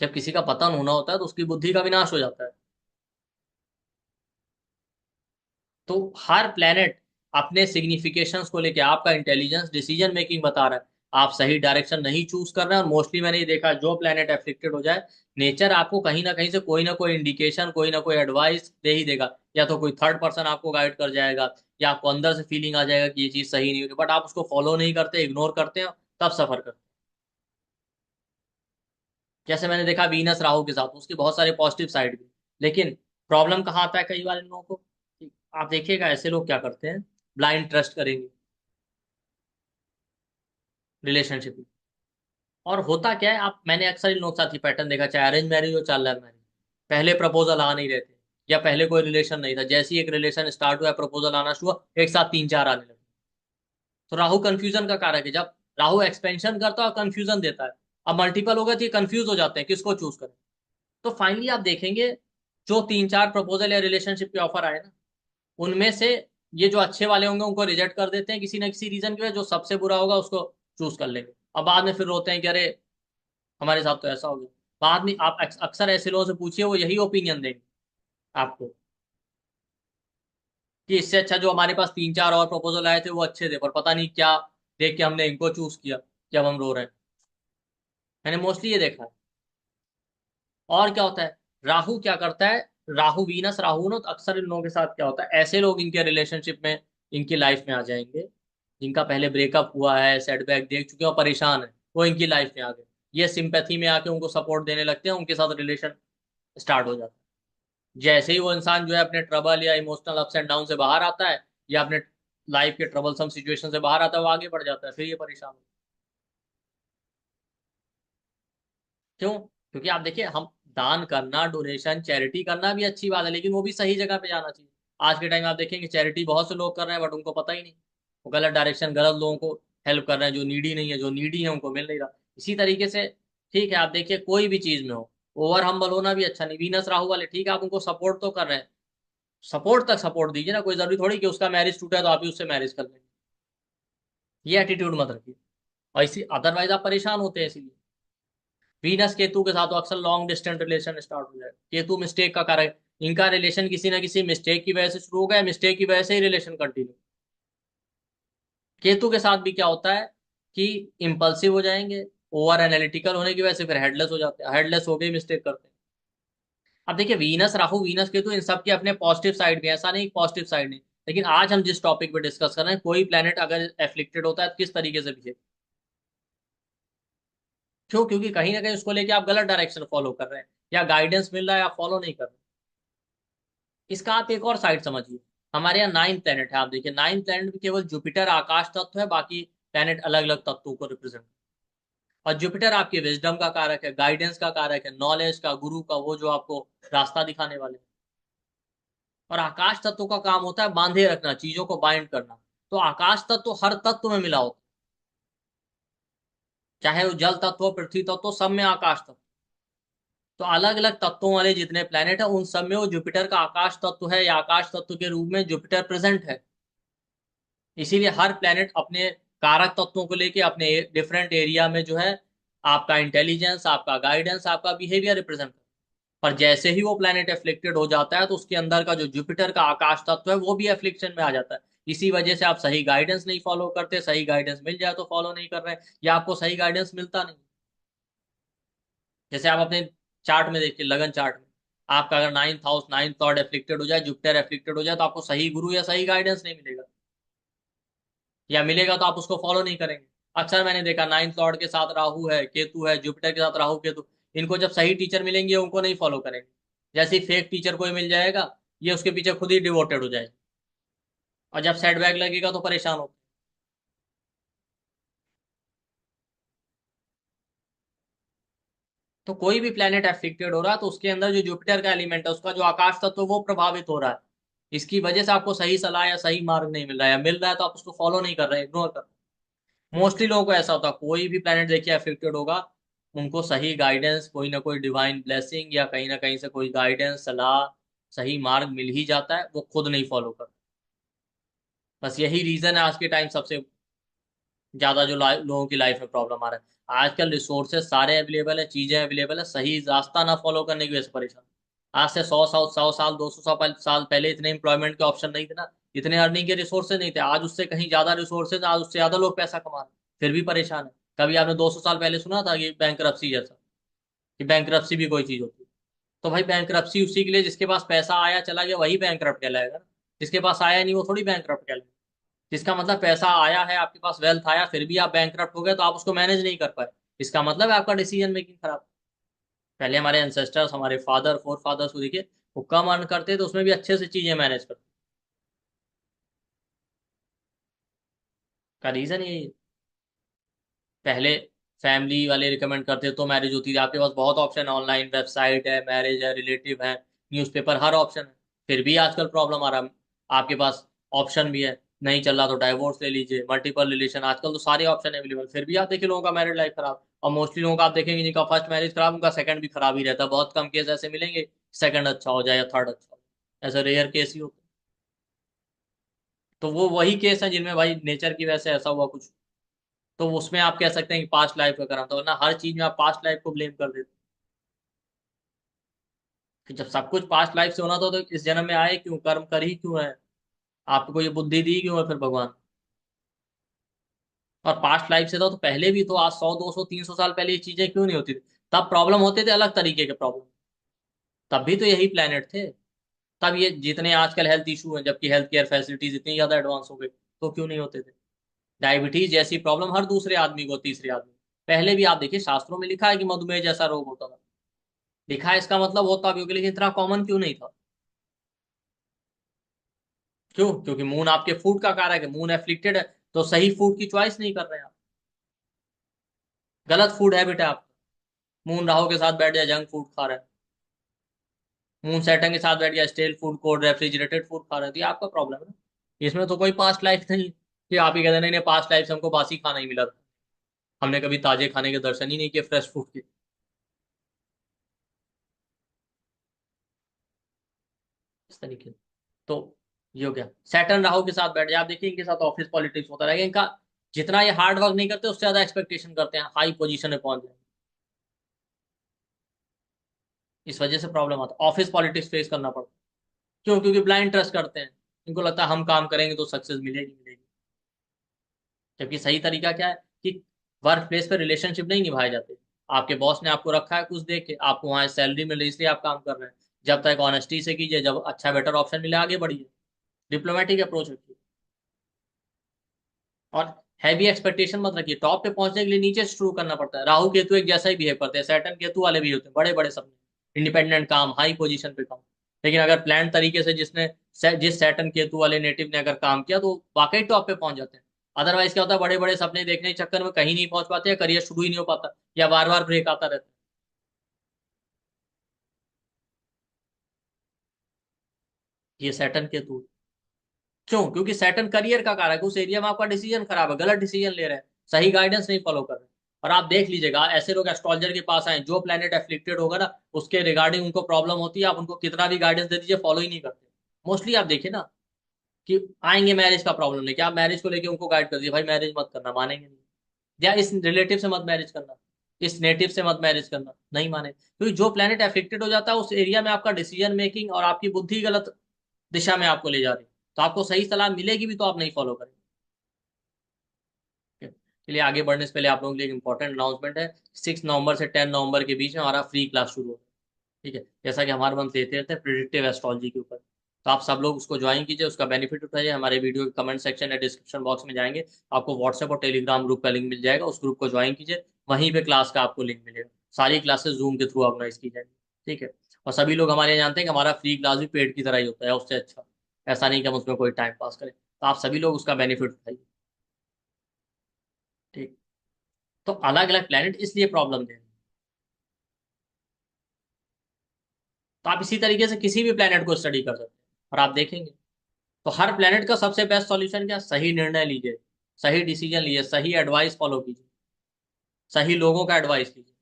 जब किसी का पतन होना होता है तो उसकी बुद्धि का विनाश हो जाता है। तो हर प्लेनेट अपने सिग्निफिकेशंस को लेके आपका इंटेलिजेंस, डिसीजन मेकिंग बता रहा है। आप सही डायरेक्शन नहीं चूज कर रहे हैं, और मोस्टली मैंने ये देखा है, जो प्लेनेट एफ्लिक्टेड हो जाए, नेचर आपको कहीं ना कहीं से कोई ना कोई इंडिकेशन, कोई ना कोई एडवाइस दे ही देगा। या तो कोई थर्ड पर्सन आपको गाइड कर जाएगा, या आपको अंदर से फीलिंग आ जाएगा कि ये चीज सही नहीं होगी, बट आप उसको फॉलो नहीं करते, इग्नोर करते हैं, तब सफर करते हैं। जैसे मैंने देखा वीनस राहु के साथ, उसके बहुत सारे पॉजिटिव साइड भी, लेकिन प्रॉब्लम कहाँ आता है कई बार इन लोगों को, कि आप देखिएगा ऐसे लोग क्या करते हैं, ब्लाइंड ट्रस्ट करेंगे रिलेशनशिप में। और होता क्या है, आप मैंने अक्सर इन लोगों के साथ ही पैटर्न देखा, चाहे अरेंज मैरिज हो चाहे लव मैरिज, पहले प्रपोजल आ नहीं रहे थे, या पहले कोई रिलेशन नहीं था, जैसे ही एक रिलेशन स्टार्ट हुआ, प्रपोजल आना शुरू हुआ, एक साथ तीन चार आने लगे। तो राहु कंफ्यूजन का कारक है, जब राहु एक्सपेंशन करता है और कंफ्यूजन देता है। अब मल्टीपल होगा तो ये कंफ्यूज हो जाते हैं किसको चूज करें। तो फाइनली आप देखेंगे, जो तीन चार प्रपोजल या रिलेशनशिप के ऑफर आए ना, उनमें से ये जो अच्छे वाले होंगे उनको रिजेक्ट कर देते हैं किसी न किसी रीजन की वजह, जो सबसे बुरा होगा उसको चूज कर लेंगे। अब बाद में फिर रोते हैं कि अरे हमारे साथ तो ऐसा हो गया। बाद में आप अक्सर ऐसे लोगों से पूछिए, वो यही ओपिनियन देंगे आपको, कि इससे अच्छा जो हमारे पास तीन चार और प्रपोजल आए थे वो अच्छे थे, पर पता नहीं क्या देख के हमने इनको चूज किया, जब हम रो रहे हैं। मैंने मोस्टली ये देखा है। और क्या होता है, राहु क्या करता है, राहु वीनस राहु ना, तो अक्सर इन लोगों के साथ क्या होता है, ऐसे लोग इनके रिलेशनशिप में, इनकी लाइफ में आ जाएंगे, जिनका पहले ब्रेकअप हुआ है, सेटबैक देख चुके हैं और परेशान है, वो इनकी लाइफ में आ गए। ये सिंपैथी में आके उनको सपोर्ट देने लगते हैं, उनके साथ रिलेशन स्टार्ट हो जाता है। जैसे ही वो इंसान जो है अपने ट्रबल या इमोशनल अप्स एंड डाउन से बाहर आता है, या अपने लाइफ के ट्रबलसम सिचुएशन से बाहर आता है, वो आगे बढ़ जाता है, फिर ये परेशान हो। क्यों? क्योंकि आप देखिए, हम दान करना, डोनेशन, चैरिटी करना भी अच्छी बात है, लेकिन वो भी सही जगह पे जाना चाहिए। आज के टाइम में आप देखेंगे चैरिटी बहुत से लोग कर रहे हैं, बट उनको पता ही नहीं, वो गलत डायरेक्शन, गलत लोगों को हेल्प कर रहे हैं, जो नीडी नहीं है, जो नीडी है उनको मिल नहीं रहा। इसी तरीके से ठीक है, आप देखिए कोई भी चीज में हो, ओवर हम्बल होना भी अच्छा नहीं। वीनस राहु वाले ठीक है, आप उनको सपोर्ट तो कर रहे हैं, सपोर्ट तक सपोर्ट दीजिए ना, कोई जरूरी थोड़ी कि उसका मैरिज टूटा है तो आप ही उससे मैरिज कर लेंगे। ये एटीट्यूड मत रखिए, और इसी अदरवाइज आप परेशान होते हैं इसीलिए। वीनस केतु के साथ तो अक्सर लॉन्ग डिस्टेंस रिलेशन स्टार्ट हो जाए, केतु मिस्टेक का कारण, इनका रिलेशन किसी ना किसी मिस्टेक की वजह से शुरू हो गया, मिस्टेक की वजह से ही रिलेशन कंटिन्यू। केतु के साथ भी क्या होता है कि इम्पल्सिव हो जाएंगे, ओवर एनालिटिकल होने की वजह से फिर हेडलेस हो जाते हैं, हेडलेस हो गए मिस्टेक करते हैं। अब देखिए, वीनस राहु, वीनस केतु, इन सब के अपने पॉजिटिव साइड भी हैं, ऐसा नहीं पॉजिटिव साइड नहीं। लेकिन आज हम जिस टॉपिक पे डिस्कस कर रहे हैं, कोई प्लेनेट अगर एफ्लिक्टेड होता है तो किस तरीके से बिहेव, क्यों? क्योंकि कहीं ना कहीं उसको लेके आप गलत डायरेक्शन फॉलो कर रहे हैं, या गाइडेंस मिल रहा है, आप फॉलो नहीं कर रहे। इसका आप एक और साइड समझिए, हमारे यहाँ नाइन प्लेनेट है, आप देखिए नाइन प्लेनेट में केवल जुपिटर आकाश तत्व है, बाकी प्लेनेट अलग अलग तत्वों को रिप्रेजेंट। और जुपिटर आपके विजडम का कारक है, गाइडेंस का कारक है, नॉलेज का, गुरु का, वो जो आपको रास्ता दिखाने वाले। और आकाश तत्व का काम होता है बांधे रखना, चीजों को बाइंड करना। तो आकाश तत्व हर तत्व में मिला होता है, चाहे वो जल तत्व हो, पृथ्वी तत्व हो, सब में आकाश तत्व। तो अलग अलग तत्वों वाले जितने प्लेनेट है उन सब में वो जुपिटर का आकाश तत्व है, या आकाश तत्व के रूप में जुपिटर प्रेजेंट है। इसीलिए हर प्लेनेट अपने कारक तत्वों को लेके अपने डिफरेंट एरिया में जो है आपका इंटेलिजेंस, आपका गाइडेंस, आपका बिहेवियर रिप्रेजेंट करता है। पर जैसे ही वो प्लेनेट एफ्लिक्टेड हो जाता है तो उसके अंदर का जो जुपिटर का आकाश तत्व है वो भी एफ्लिक्शन में आ जाता है। इसी वजह से आप सही गाइडेंस नहीं फॉलो करते, सही गाइडेंस मिल जाए तो फॉलो नहीं कर रहे हैं, या आपको सही गाइडेंस मिलता नहीं। जैसे आप अपने चार्ट में देखिए, लगन चार्ट में आपका अगर ninth house, ninth Lord afflicted हो जाए, जुपिटर एफ्लिक्टेड हो जाए, तो आपको सही गुरु या सही गाइडेंस नहीं मिलेगा, या मिलेगा तो आप उसको फॉलो नहीं करेंगे। अक्सर मैंने देखा नाइन्थ लॉर्ड के साथ राहु है, केतु है, जुपिटर के साथ राहु केतु, इनको जब सही टीचर मिलेंगे उनको नहीं फॉलो करेंगे। जैसे ही फेक टीचर कोई मिल जाएगा, ये उसके पीछे खुद ही डिवोटेड हो जाएगा, और जब सेटबैक लगेगा तो परेशान हो। तो कोई भी प्लेनेट एफिक्टेड हो रहा है तो उसके अंदर जो जुपिटर का एलिमेंट है, उसका जो आकाश तत्व वो प्रभावित हो रहा है। इसकी वजह से आपको सही सलाह या सही मार्ग नहीं मिल रहा है, या मिल रहा है तो आप उसको फॉलो नहीं कर रहे, इग्नोर कर रहे। मोस्टली लोगों को ऐसा होता है, कोई भी प्लेनेट देखिए अफेक्टेड होगा, उनको सही गाइडेंस, कोई ना कोई डिवाइन ब्लेसिंग या कहीं ना कहीं से कोई गाइडेंस, सलाह, सही मार्ग मिल ही जाता है, वो खुद नहीं फॉलो करते। बस यही रीजन है आज के टाइम सबसे ज्यादा जो लोगों की लाइफ में प्रॉब्लम आ रहा है। आजकल रिसोर्सेज सारे अवेलेबल है, चीजें अवेलेबल है, सही रास्ता ना फॉलो करने की वजह से परेशान। आज से 100 साल 200 साल पहले इतने एम्प्लॉयमेंट के ऑप्शन नहीं थे ना, इतने अर्निंग के रिसोर्सेज नहीं थे। आज उससे कहीं ज्यादा रिसोर्सेज, आज उससे ज्यादा लोग पैसा कमा रहे हैं, फिर भी परेशान है। कभी आपने 200 साल पहले सुना था कि बैंकरप्सी जैसा, कि बैंकरप्सी भी कोई चीज होती है? तो भाई बैंकरप्सी उसी के लिए जिसके पास पैसा आया चला गया वही बैंकरप्ट कहलाएगा ना। जिसके पास आया नहीं वो थोड़ी बैंकरप्ट कहलाएगा। जिसका मतलब पैसा आया है, आपके पास वेल्थ आया, फिर भी आप बैंकरप्ट हो गए तो आप उसको मैनेज नहीं कर पाए, इसका मतलब है आपका डिसीजन मेकिंग खराब। पहले हमारे एंसेस्टर्स, हमारे फादर, फोर फादर्स को देखिए, वो कम अर्न करते तो उसमें भी अच्छे से चीजें मैनेज करते। का रीजन यही है। पहले फैमिली वाले रिकमेंड करते तो मैरिज होती थी, आपके पास बहुत ऑप्शन है, ऑनलाइन वेबसाइट है, मैरिज है, रिलेटिव है, न्यूज़पेपर, हर ऑप्शन है। फिर भी आजकल प्रॉब्लम आ रहा है। आपके पास ऑप्शन भी है, नहीं चल रहा तो डाइवोर्स ले लीजिए, मल्टीपल रिलेशन, आजकल तो सारे ऑप्शन अवेलेबल, फिर भी आप देखिए लोगों का मैरिड लाइफ खराब। और मोस्टली लोगों का आप देखेंगे जिनका फर्स्ट मैरिज खराब, उनका सेकंड भी खराब ही रहता है। बहुत कम केस ऐसे मिलेंगे सेकंड अच्छा हो जाए या थर्ड अच्छा हो जाए, ऐसा रेयर केस ही होता है। तो वो वही केस है जिनमें भाई नेचर की वजह से ऐसा हुआ कुछ, तो उसमें आप कह सकते हैं कि पास्ट लाइफ का कराना था, वरना हर चीज में आप पास्ट लाइफ को ब्लेम कर देते। कि जब सब कुछ पास्ट लाइफ से होना था तो इस जन्म में आए क्यों, कर्म कर ही क्यों है, आपको ये बुद्धि दी क्यों है फिर भगवान? और पास्ट लाइफ से था तो पहले भी तो, आज 100 200 300 साल पहले ये चीजें क्यों नहीं होती थी? तब प्रॉब्लम होते थे अलग तरीके के प्रॉब्लम, तब भी तो यही प्लेनेट थे। तब ये जितने आजकल हेल्थ इशू हैं, जबकि हेल्थ केयर फैसिलिटीज इतनी ज्यादा एडवांस हो गई, तो क्यों नहीं होते थे? डायबिटीज जैसी प्रॉब्लम हर दूसरे आदमी को, तीसरे आदमी, पहले भी आप देखिए शास्त्रों में लिखा है कि मधुमेह जैसा रोग होता था। लिखा है, इसका मतलब होता भी होगा, लेकिन इतना कॉमन क्यों नहीं था? क्यों? क्योंकि मून आपके फूड का कारक है, मून एफ्लिक्टेड है, तो सही फूड की चॉइस नहीं कर रहे हैं आप, गलत फूड हैबिट है आपका। मून राहु के साथ बैठ जाए, जंक फूड खा रहे हैं। मून सैटर्न के साथ बैठ गया, stele food, cold refrigerated food खा रहे हैं, तो ये आपका प्रॉब्लम है ना। इसमें तो कोई पास्ट लाइफ नहीं कि आप ही कहते नहीं नहीं पास्ट लाइफ से हमको बासी खाना ही मिला था, हमने कभी ताजे खाने के दर्शन ही नहीं किए, फ्रेश फूड के। इस तरीके से। तो ये हो गया, सैटर्न राहु के साथ बैठ जाए, आप देखिए इनके साथ ऑफिस पॉलिटिक्स होता रहेगा इनका। जितना ये हार्ड वर्क नहीं करते उससे ज्यादा एक्सपेक्टेशन करते हैं, हाई पोजीशन में पहुंच जाए। इस वजह से प्रॉब्लम आता है, ऑफिस पॉलिटिक्स फेस करना पड़ता है। क्यों? क्योंकि ब्लाइंड ट्रस्ट करते हैं, इनको लगता है हम काम करेंगे तो सक्सेस मिलेगी मिलेगी। जबकि सही तरीका क्या है कि वर्क प्लेस पे रिलेशनशिप नहीं निभाए जाते। आपके बॉस ने आपको रखा है कुछ दे के, आपको वहां सैलरी मिल रही है इसलिए आप काम कर रहे हैं। जब तक ऑनेस्टी से कीजिए, जब अच्छा बेटर ऑप्शन मिले आगे बढ़िए, डिप्लोमेटिक अप्रोच रखिए। और हैवी एक्सपेक्टेशन मत रखिए, टॉप पे पहुंचने के लिए नीचे से शुरू करना पड़ता है। राहु केतु एक जैसा ही बिहेव करते हैं, सैटर्न केतु वाले भी होते हैं बड़े बड़े सपने, इंडिपेंडेंट काम, हाई पोजीशन पे काम। लेकिन अगर प्लान तरीके से जिस सैटर्न केतु वाले नेटिव ने अगर काम किया तो वाकई टॉप पे पहुंच जाते हैं। अदरवाइज क्या होता है, बड़े बड़े सपने देखने के चक्कर में कहीं नहीं पहुंच पाते, या करियर शुरू ही नहीं हो पाता, या बार बार ब्रेक आता रहता है। ये सैटर्न केतु। क्यों? क्योंकि सैटर्न करियर का कारक है, उस एरिया में आपका डिसीजन खराब है, गलत डिसीजन ले रहे हैं, सही गाइडेंस नहीं फॉलो कर रहे हैं। और आप देख लीजिएगा, ऐसे लोग एस्ट्रोलॉजर के पास आए, जो प्लेनेट एफ्लिक्टेड होगा ना, उसके रिगार्डिंग उनको प्रॉब्लम होती है, आप उनको कितना भी गाइडेंस दे दीजिए, फॉलो ही नहीं करते। मोस्टली आप देखिए ना, कि आएंगे मैरिज का प्रॉब्लम लेके, आप मैरिज को लेके उनको गाइड कर दिए, भाई मैरिज मत करना, मानेंगे नहीं। या इस रिलेटिव से मत मैरिज करना, इस नेटिव से मत मैरिज करना, नहीं माने, क्योंकि जो प्लेनेट एफेक्टेड हो जाता है उस एरिया में आपका डिसीजन मेकिंग और आपकी बुद्धि गलत दिशा में आपको ले जा रही है, तो आपको सही सलाह मिलेगी भी तो आप नहीं फॉलो करेंगे। चलिए आगे बढ़ने से पहले आप लोगों के लिए एक इंपॉर्टेंट अनाउंसमेंट है। 6 नवंबर से 10 नवंबर के बीच में हमारा फ्री क्लास शुरू होगा। ठीक है, जैसा कि हमारे मंथ लेते रहते हैं प्रिडिक्टिव एस्ट्रोलॉजी के ऊपर, तो आप सब लोग उसको ज्वाइन कीजिए, उसका बेनिफिट उठाइए। हमारे वीडियो के कमेंट सेक्शन या डिस्क्रिप्शन बॉक्स में जाएंगे, आपको व्हाट्सएप और टेलीग्राम ग्रुप का लिंक मिल जाएगा, उस ग्रुप को ज्वाइन कीजिए, वहीं पे क्लास का आपको लिंक मिलेगा। सारी क्लासेस जूम के थ्रू ऑर्गेनाइज की जाएंगी। ठीक है, और सभी लोग हमारे यहाँ जानते हैं कि हमारा फ्री क्लास भी पेड की तरह ही होता है, उससे अच्छा। ऐसा नहीं कि हम उसमें कोई टाइम पास करें, तो आप सभी लोग उसका बेनिफिट उठाइए। ठीक, तो अलग अलग प्लेनेट इसलिए प्रॉब्लम दे रहे हैं, तो आप इसी तरीके से किसी भी प्लेनेट को स्टडी कर सकते हैं और आप देखेंगे। तो हर प्लेनेट का सबसे बेस्ट सॉल्यूशन क्या? सही निर्णय लीजिए, सही डिसीजन लीजिए, सही एडवाइस फॉलो कीजिए, सही लोगों का एडवाइस लीजिए।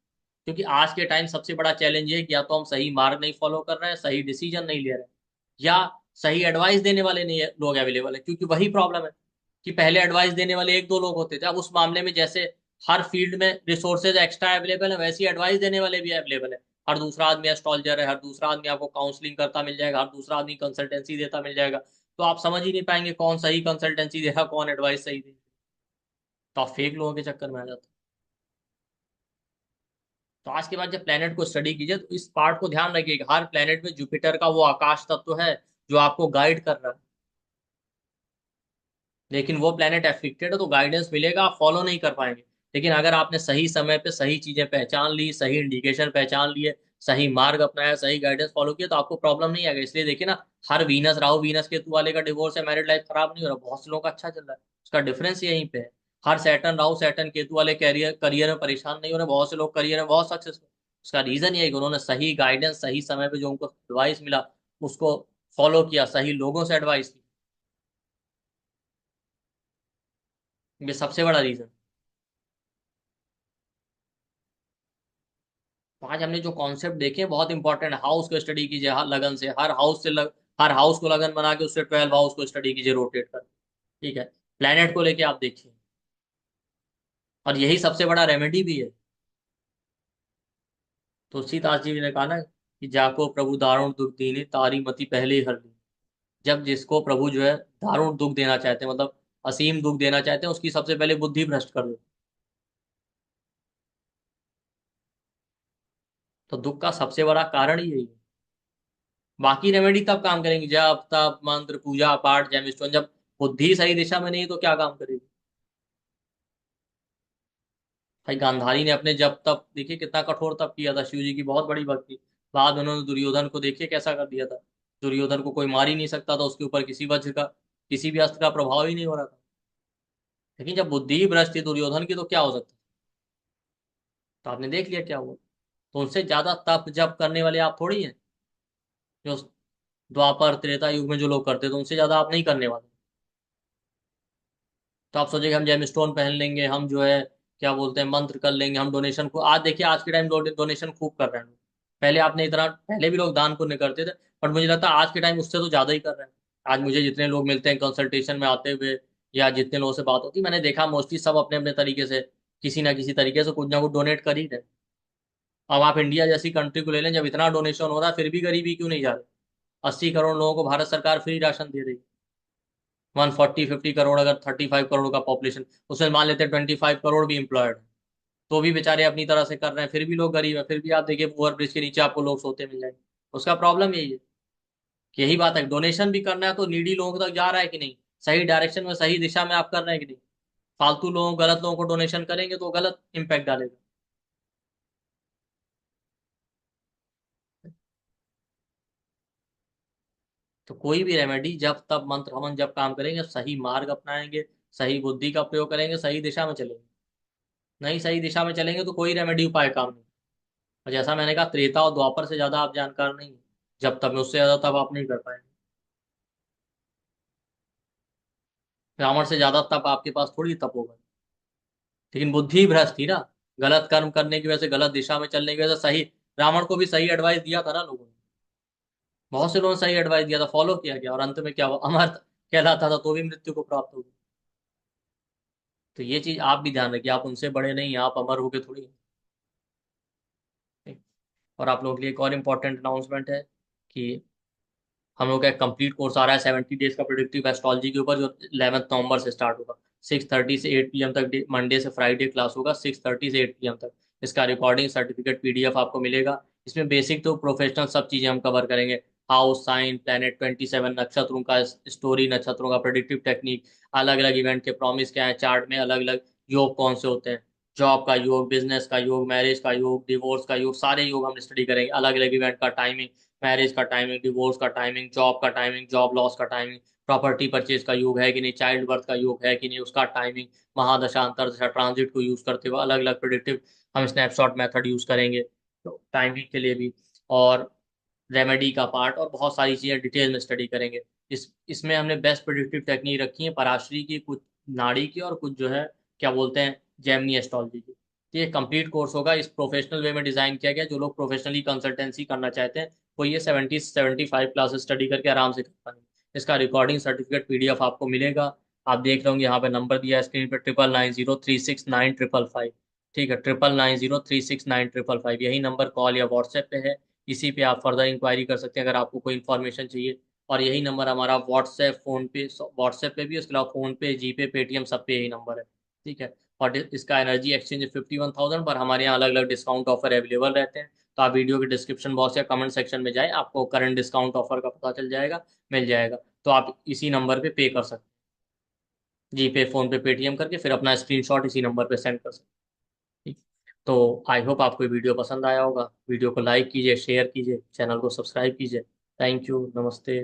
क्योंकि आज के टाइम सबसे बड़ा चैलेंज ये है कि या तो हम सही मार्ग नहीं फॉलो कर रहे हैं, सही डिसीजन नहीं ले रहे हैं, या सही एडवाइस देने वाले नहीं लोग अवेलेबल है। क्योंकि वही प्रॉब्लम है कि पहले एडवाइस देने वाले एक दो लोग होते थे, अब उस मामले में जैसे हर फील्ड में रिसोर्सेज एक्स्ट्रा अवेलेबल है, वैसी एडवाइस देने वाले भी अवेलेबल है। हर दूसरा आदमी एस्ट्रोलॉजर है, हर दूसरा आदमी आपको काउंसलिंग करता मिल जाएगा, हर दूसरा आदमी कंसल्टेंसी देता मिल जाएगा। तो आप समझ ही नहीं पाएंगे कौन सही कंसल्टेंसी दे रहा, कौन एडवाइस सही दे। तो आप फेक लोगों के चक्कर में आ जाते हैं। तो आज के बाद जब प्लेनेट को स्टडी कीजिए तो इस पार्ट को ध्यान रखिएगा, हर प्लेनेट में जुपिटर का वो आकाश तत्व है जो आपको गाइड कर रहा है। लेकिन वो प्लेनेट एफिक्टेड है तो गाइडेंस मिलेगा, आप फॉलो नहीं कर पाएंगे। लेकिन अगर आपने सही समय पे सही चीजें पहचान ली, सही इंडिकेशन पहचान लिए, सही मार्ग अपनाया, सही गाइडेंस फॉलो किया, तो आपको प्रॉब्लम नहीं आएगा। इसलिए देखिए ना, हर वीनस राहु वीनस केतु वाले का डिवोर्स है, मैरिड लाइफ खराब नहीं हो रहा, बहुत से लोगों का अच्छा चल रहा है। उसका डिफरेंस यहीं पे है। हर सैटर्न राहु सैटर्न केतु वाले कैरियर करियर में परेशान नहीं हो रहे, बहुत से लोग करियर में बहुत सक्सेसफुल। उसका रीजन ये है कि उन्होंने सही गाइडेंस सही समय पे जो उनको एडवाइस मिला उसको फॉलो किया, सही लोगों से एडवाइस ली। ये सबसे बड़ा रीजन। तो आज हमने जो कॉन्सेप्ट देखे बहुत इंपॉर्टेंट, हाउस को स्टडी कीजिए हर लगन से, हर हाउस को लगन बना के उससे 12 हाउस को स्टडी कीजिए रोटेट कर। ठीक है, प्लेनेट को लेके आप देखिए, और यही सबसे बड़ा रेमेडी भी है। तुलसीदास जी ने कहा ना कि जाको प्रभु दारुण दुख दीनी तारी मति पहले ही हर ली। जब जिसको प्रभु जो है दारुण दुख देना चाहते हैं, मतलब असीम दुख देना चाहते हैं, उसकी सबसे पहले बुद्धि भ्रष्ट कर दो। तो दुख का सबसे बड़ा कारण ही यही है। बाकी रेमेडी तब काम करेंगी जब तप मंत्र पूजा पाठ जैमिस्टोन, जब बुद्धि सही दिशा में नहीं तो क्या काम करेगी। भाई गांधारी ने अपने जब तप देखिए कितना कठोर तप किया था, शिव जी की बहुत बड़ी भक्ति। बाद में उन्होंने दुर्योधन को देखिए कैसा कर दिया था। दुर्योधन को कोई मार ही नहीं सकता था, उसके ऊपर किसी वज्र का किसी भी अस्त्र का प्रभाव ही नहीं हो रहा था। लेकिन जब बुद्धि ही भ्रष्ट थी दुर्योधन की, तो क्या हो सकता। तो आपने देख लिया क्या हुआ। तो उनसे ज्यादा तप जप करने वाले आप थोड़ी हैं। जो द्वापर त्रेता युग में जो लोग करते थे उनसे ज्यादा आप नहीं करने वाले। तो आप सोचेंगे हम जेम स्टोन पहन लेंगे, हम जो है क्या बोलते हैं मंत्र कर लेंगे, हम डोनेशन को, आज देखिए आज के टाइम डोनेशन खूब कर रहे हैं लोग। पहले आपने इतना, पहले भी लोग दान पुण्य करते थे, बट मुझे लगता है आज के टाइम उससे तो ज्यादा ही कर रहे हैं। आज मुझे जितने लोग मिलते हैं कंसल्टेशन में आते हुए, या जितने लोगों से बात होती है, मैंने देखा मोस्टली सब अपने अपने तरीके से किसी ना किसी तरीके से कुछ ना कुछ डोनेट कर ही रहे हैं। अब आप इंडिया जैसी कंट्री को ले लें, जब इतना डोनेशन हो रहा है फिर भी गरीबी क्यों नहीं जा रही। 80 करोड़ लोगों को भारत सरकार फ्री राशन दे रही है। 140-150 करोड़, अगर 35 करोड़ का पॉपुलेशन, उसमें मान लेते हैं 25 करोड़ भी एम्प्लॉयड है, तो भी बेचारे अपनी तरह से कर रहे हैं, फिर भी लोग गरीब है, फिर भी आप देखिए ओवर ब्रिज के नीचे आपको लोग सोते मिल जाएंगे। उसका प्रॉब्लम यही है कि यही बात है, डोनेशन भी करना है तो नीडी लोगों तक जा रहा है कि नहीं, सही डायरेक्शन में सही दिशा में आप कर रहे हैं कि नहीं। फालतू लोगों गलत लोगों को डोनेशन करेंगे तो गलत इंपैक्ट डालेगा। तो कोई भी रेमेडी जब तब मंत्र हवन जब काम करेंगे, सही मार्ग अपनाएंगे, सही बुद्धि का प्रयोग करेंगे, सही दिशा में चलेंगे। नहीं सही दिशा में चलेंगे तो कोई रेमेडी उपाय काम नहीं। और जैसा मैंने कहा, त्रेता और द्वापर से ज्यादा आप जानकार नहीं, जब तब में उससे ज्यादा तब आप नहीं कर पाएंगे। रावण से ज्यादा तप आपके पास थोड़ी तप होगा। लेकिन बुद्धि भ्रष्ट थी ना, गलत कर्म करने की वजह से, गलत दिशा में चलने की वजह से। सही, रावण को भी सही एडवाइस दिया था ना लोगों ने, बहुत से लोगों ने सही एडवाइस दिया था, फॉलो किया गया, और अंत में क्या हुआ, अमर कहलाता था तो भी मृत्यु को प्राप्त हो गई। तो ये चीज आप भी ध्यान रखिए, आप उनसे बड़े नहीं हैं, आप अमर होके थोड़ी हैं। और आप लोगों के लिए एक और इम्पोर्टेंट अनाउंसमेंट है कि हम लोग का एक कंप्लीट कोर्स आ रहा है 70 डेज का प्रोडक्टिव एस्ट्रोलॉजी के ऊपर, जो 11 नवंबर से स्टार्ट होगा। 6:30 से 8 PM तक, मंडे से फ्राइडे क्लास होगा, 6:30 से 8 PM तक। इसका रिकॉर्डिंग सर्टिफिकेट PDF आपको मिलेगा। इसमें बेसिक तो प्रोफेशनल सब चीज़ें हम कवर करेंगे। हाउस साइन, प्लेनेट 27 नक्षत्रों का स्टोरी, नक्षत्रों का प्रोडिक्टिव टेक्निक, अलग अलग इवेंट के प्रॉमिस क्या है, चार्ट में अलग अलग योग कौन से होते हैं, जॉब का योग, बिजनेस का योग, मैरिज का योग, डिवोर्स का योग, सारे योग हम स्टडी करेंगे। अलग अलग इवेंट का टाइमिंग, मैरिज का टाइमिंग, डिवोर्स का टाइमिंग, जॉब का टाइमिंग, जॉब लॉस का टाइमिंग, प्रॉपर्टी परचेज का योग है कि नहीं, चाइल्ड बर्थ का योग है कि नहीं, उसका टाइमिंग, महादशा अंतरदशा ट्रांजिट को यूज करते हुए अलग अलग प्रिडिक्टिव हम स्नैपशॉट मेथड यूज करेंगे तो टाइमिंग के लिए भी। और रेमेडी का पार्ट और बहुत सारी चीजें डिटेल में स्टडी करेंगे। इसमें हमने बेस्ट प्रिडिक्टिव टेक्निक रखी है, पराशरी की, कुछ नाड़ी की, और कुछ जो है क्या बोलते हैं, जेमिनी एस्ट्रोलॉजी की। तो ये कंप्लीट कोर्स होगा, इस प्रोफेशनल वे में डिजाइन किया गया। जो लोग प्रोफेशनली कंसल्टेंसी करना चाहते हैं वो ये 75 क्लासेस स्टडी करके आराम से कर पाएंगे। इसका रिकॉर्डिंग सर्टिफिकेट PDF आपको मिलेगा। आप देख रहे होंगे यहाँ पे नंबर दिया है स्क्रीन पे, 9990369555। ठीक है, 9990369555, यही नंबर कॉल या व्हाट्सएप पे है। इसी पे आप फर्दर इंक्वायरी कर सकते हैं अगर आपको कोई इन्फॉर्मेशन चाहिए। और यही नंबर हमारा व्हाट्सएप, फोन पे, व्हाट्सएप पे भी, उसके अलावा फोन पे, जीपे, पेटीएम, सब पे यही नंबर है। ठीक है। और इसका एनर्जी एक्सचेंज 51,000, पर हमारे यहाँ अलग अलग डिस्काउंट ऑफर अवेलेबल रहते हैं। तो आप वीडियो के डिस्क्रिप्शन बॉक्स या कमेंट सेक्शन में जाएं, आपको करंट डिस्काउंट ऑफर का पता चल जाएगा, मिल जाएगा। तो आप इसी नंबर पे पे कर सकते हैं, जीपे, फोन पे, पेटीएम करके, फिर अपना स्क्रीनशॉट इसी नंबर पे सेंड कर सकते हैं। ठीक। तो आई होप आपको ये वीडियो पसंद आया होगा। वीडियो को लाइक कीजिए, शेयर कीजिए, चैनल को सब्सक्राइब कीजिए। थैंक यू, नमस्ते।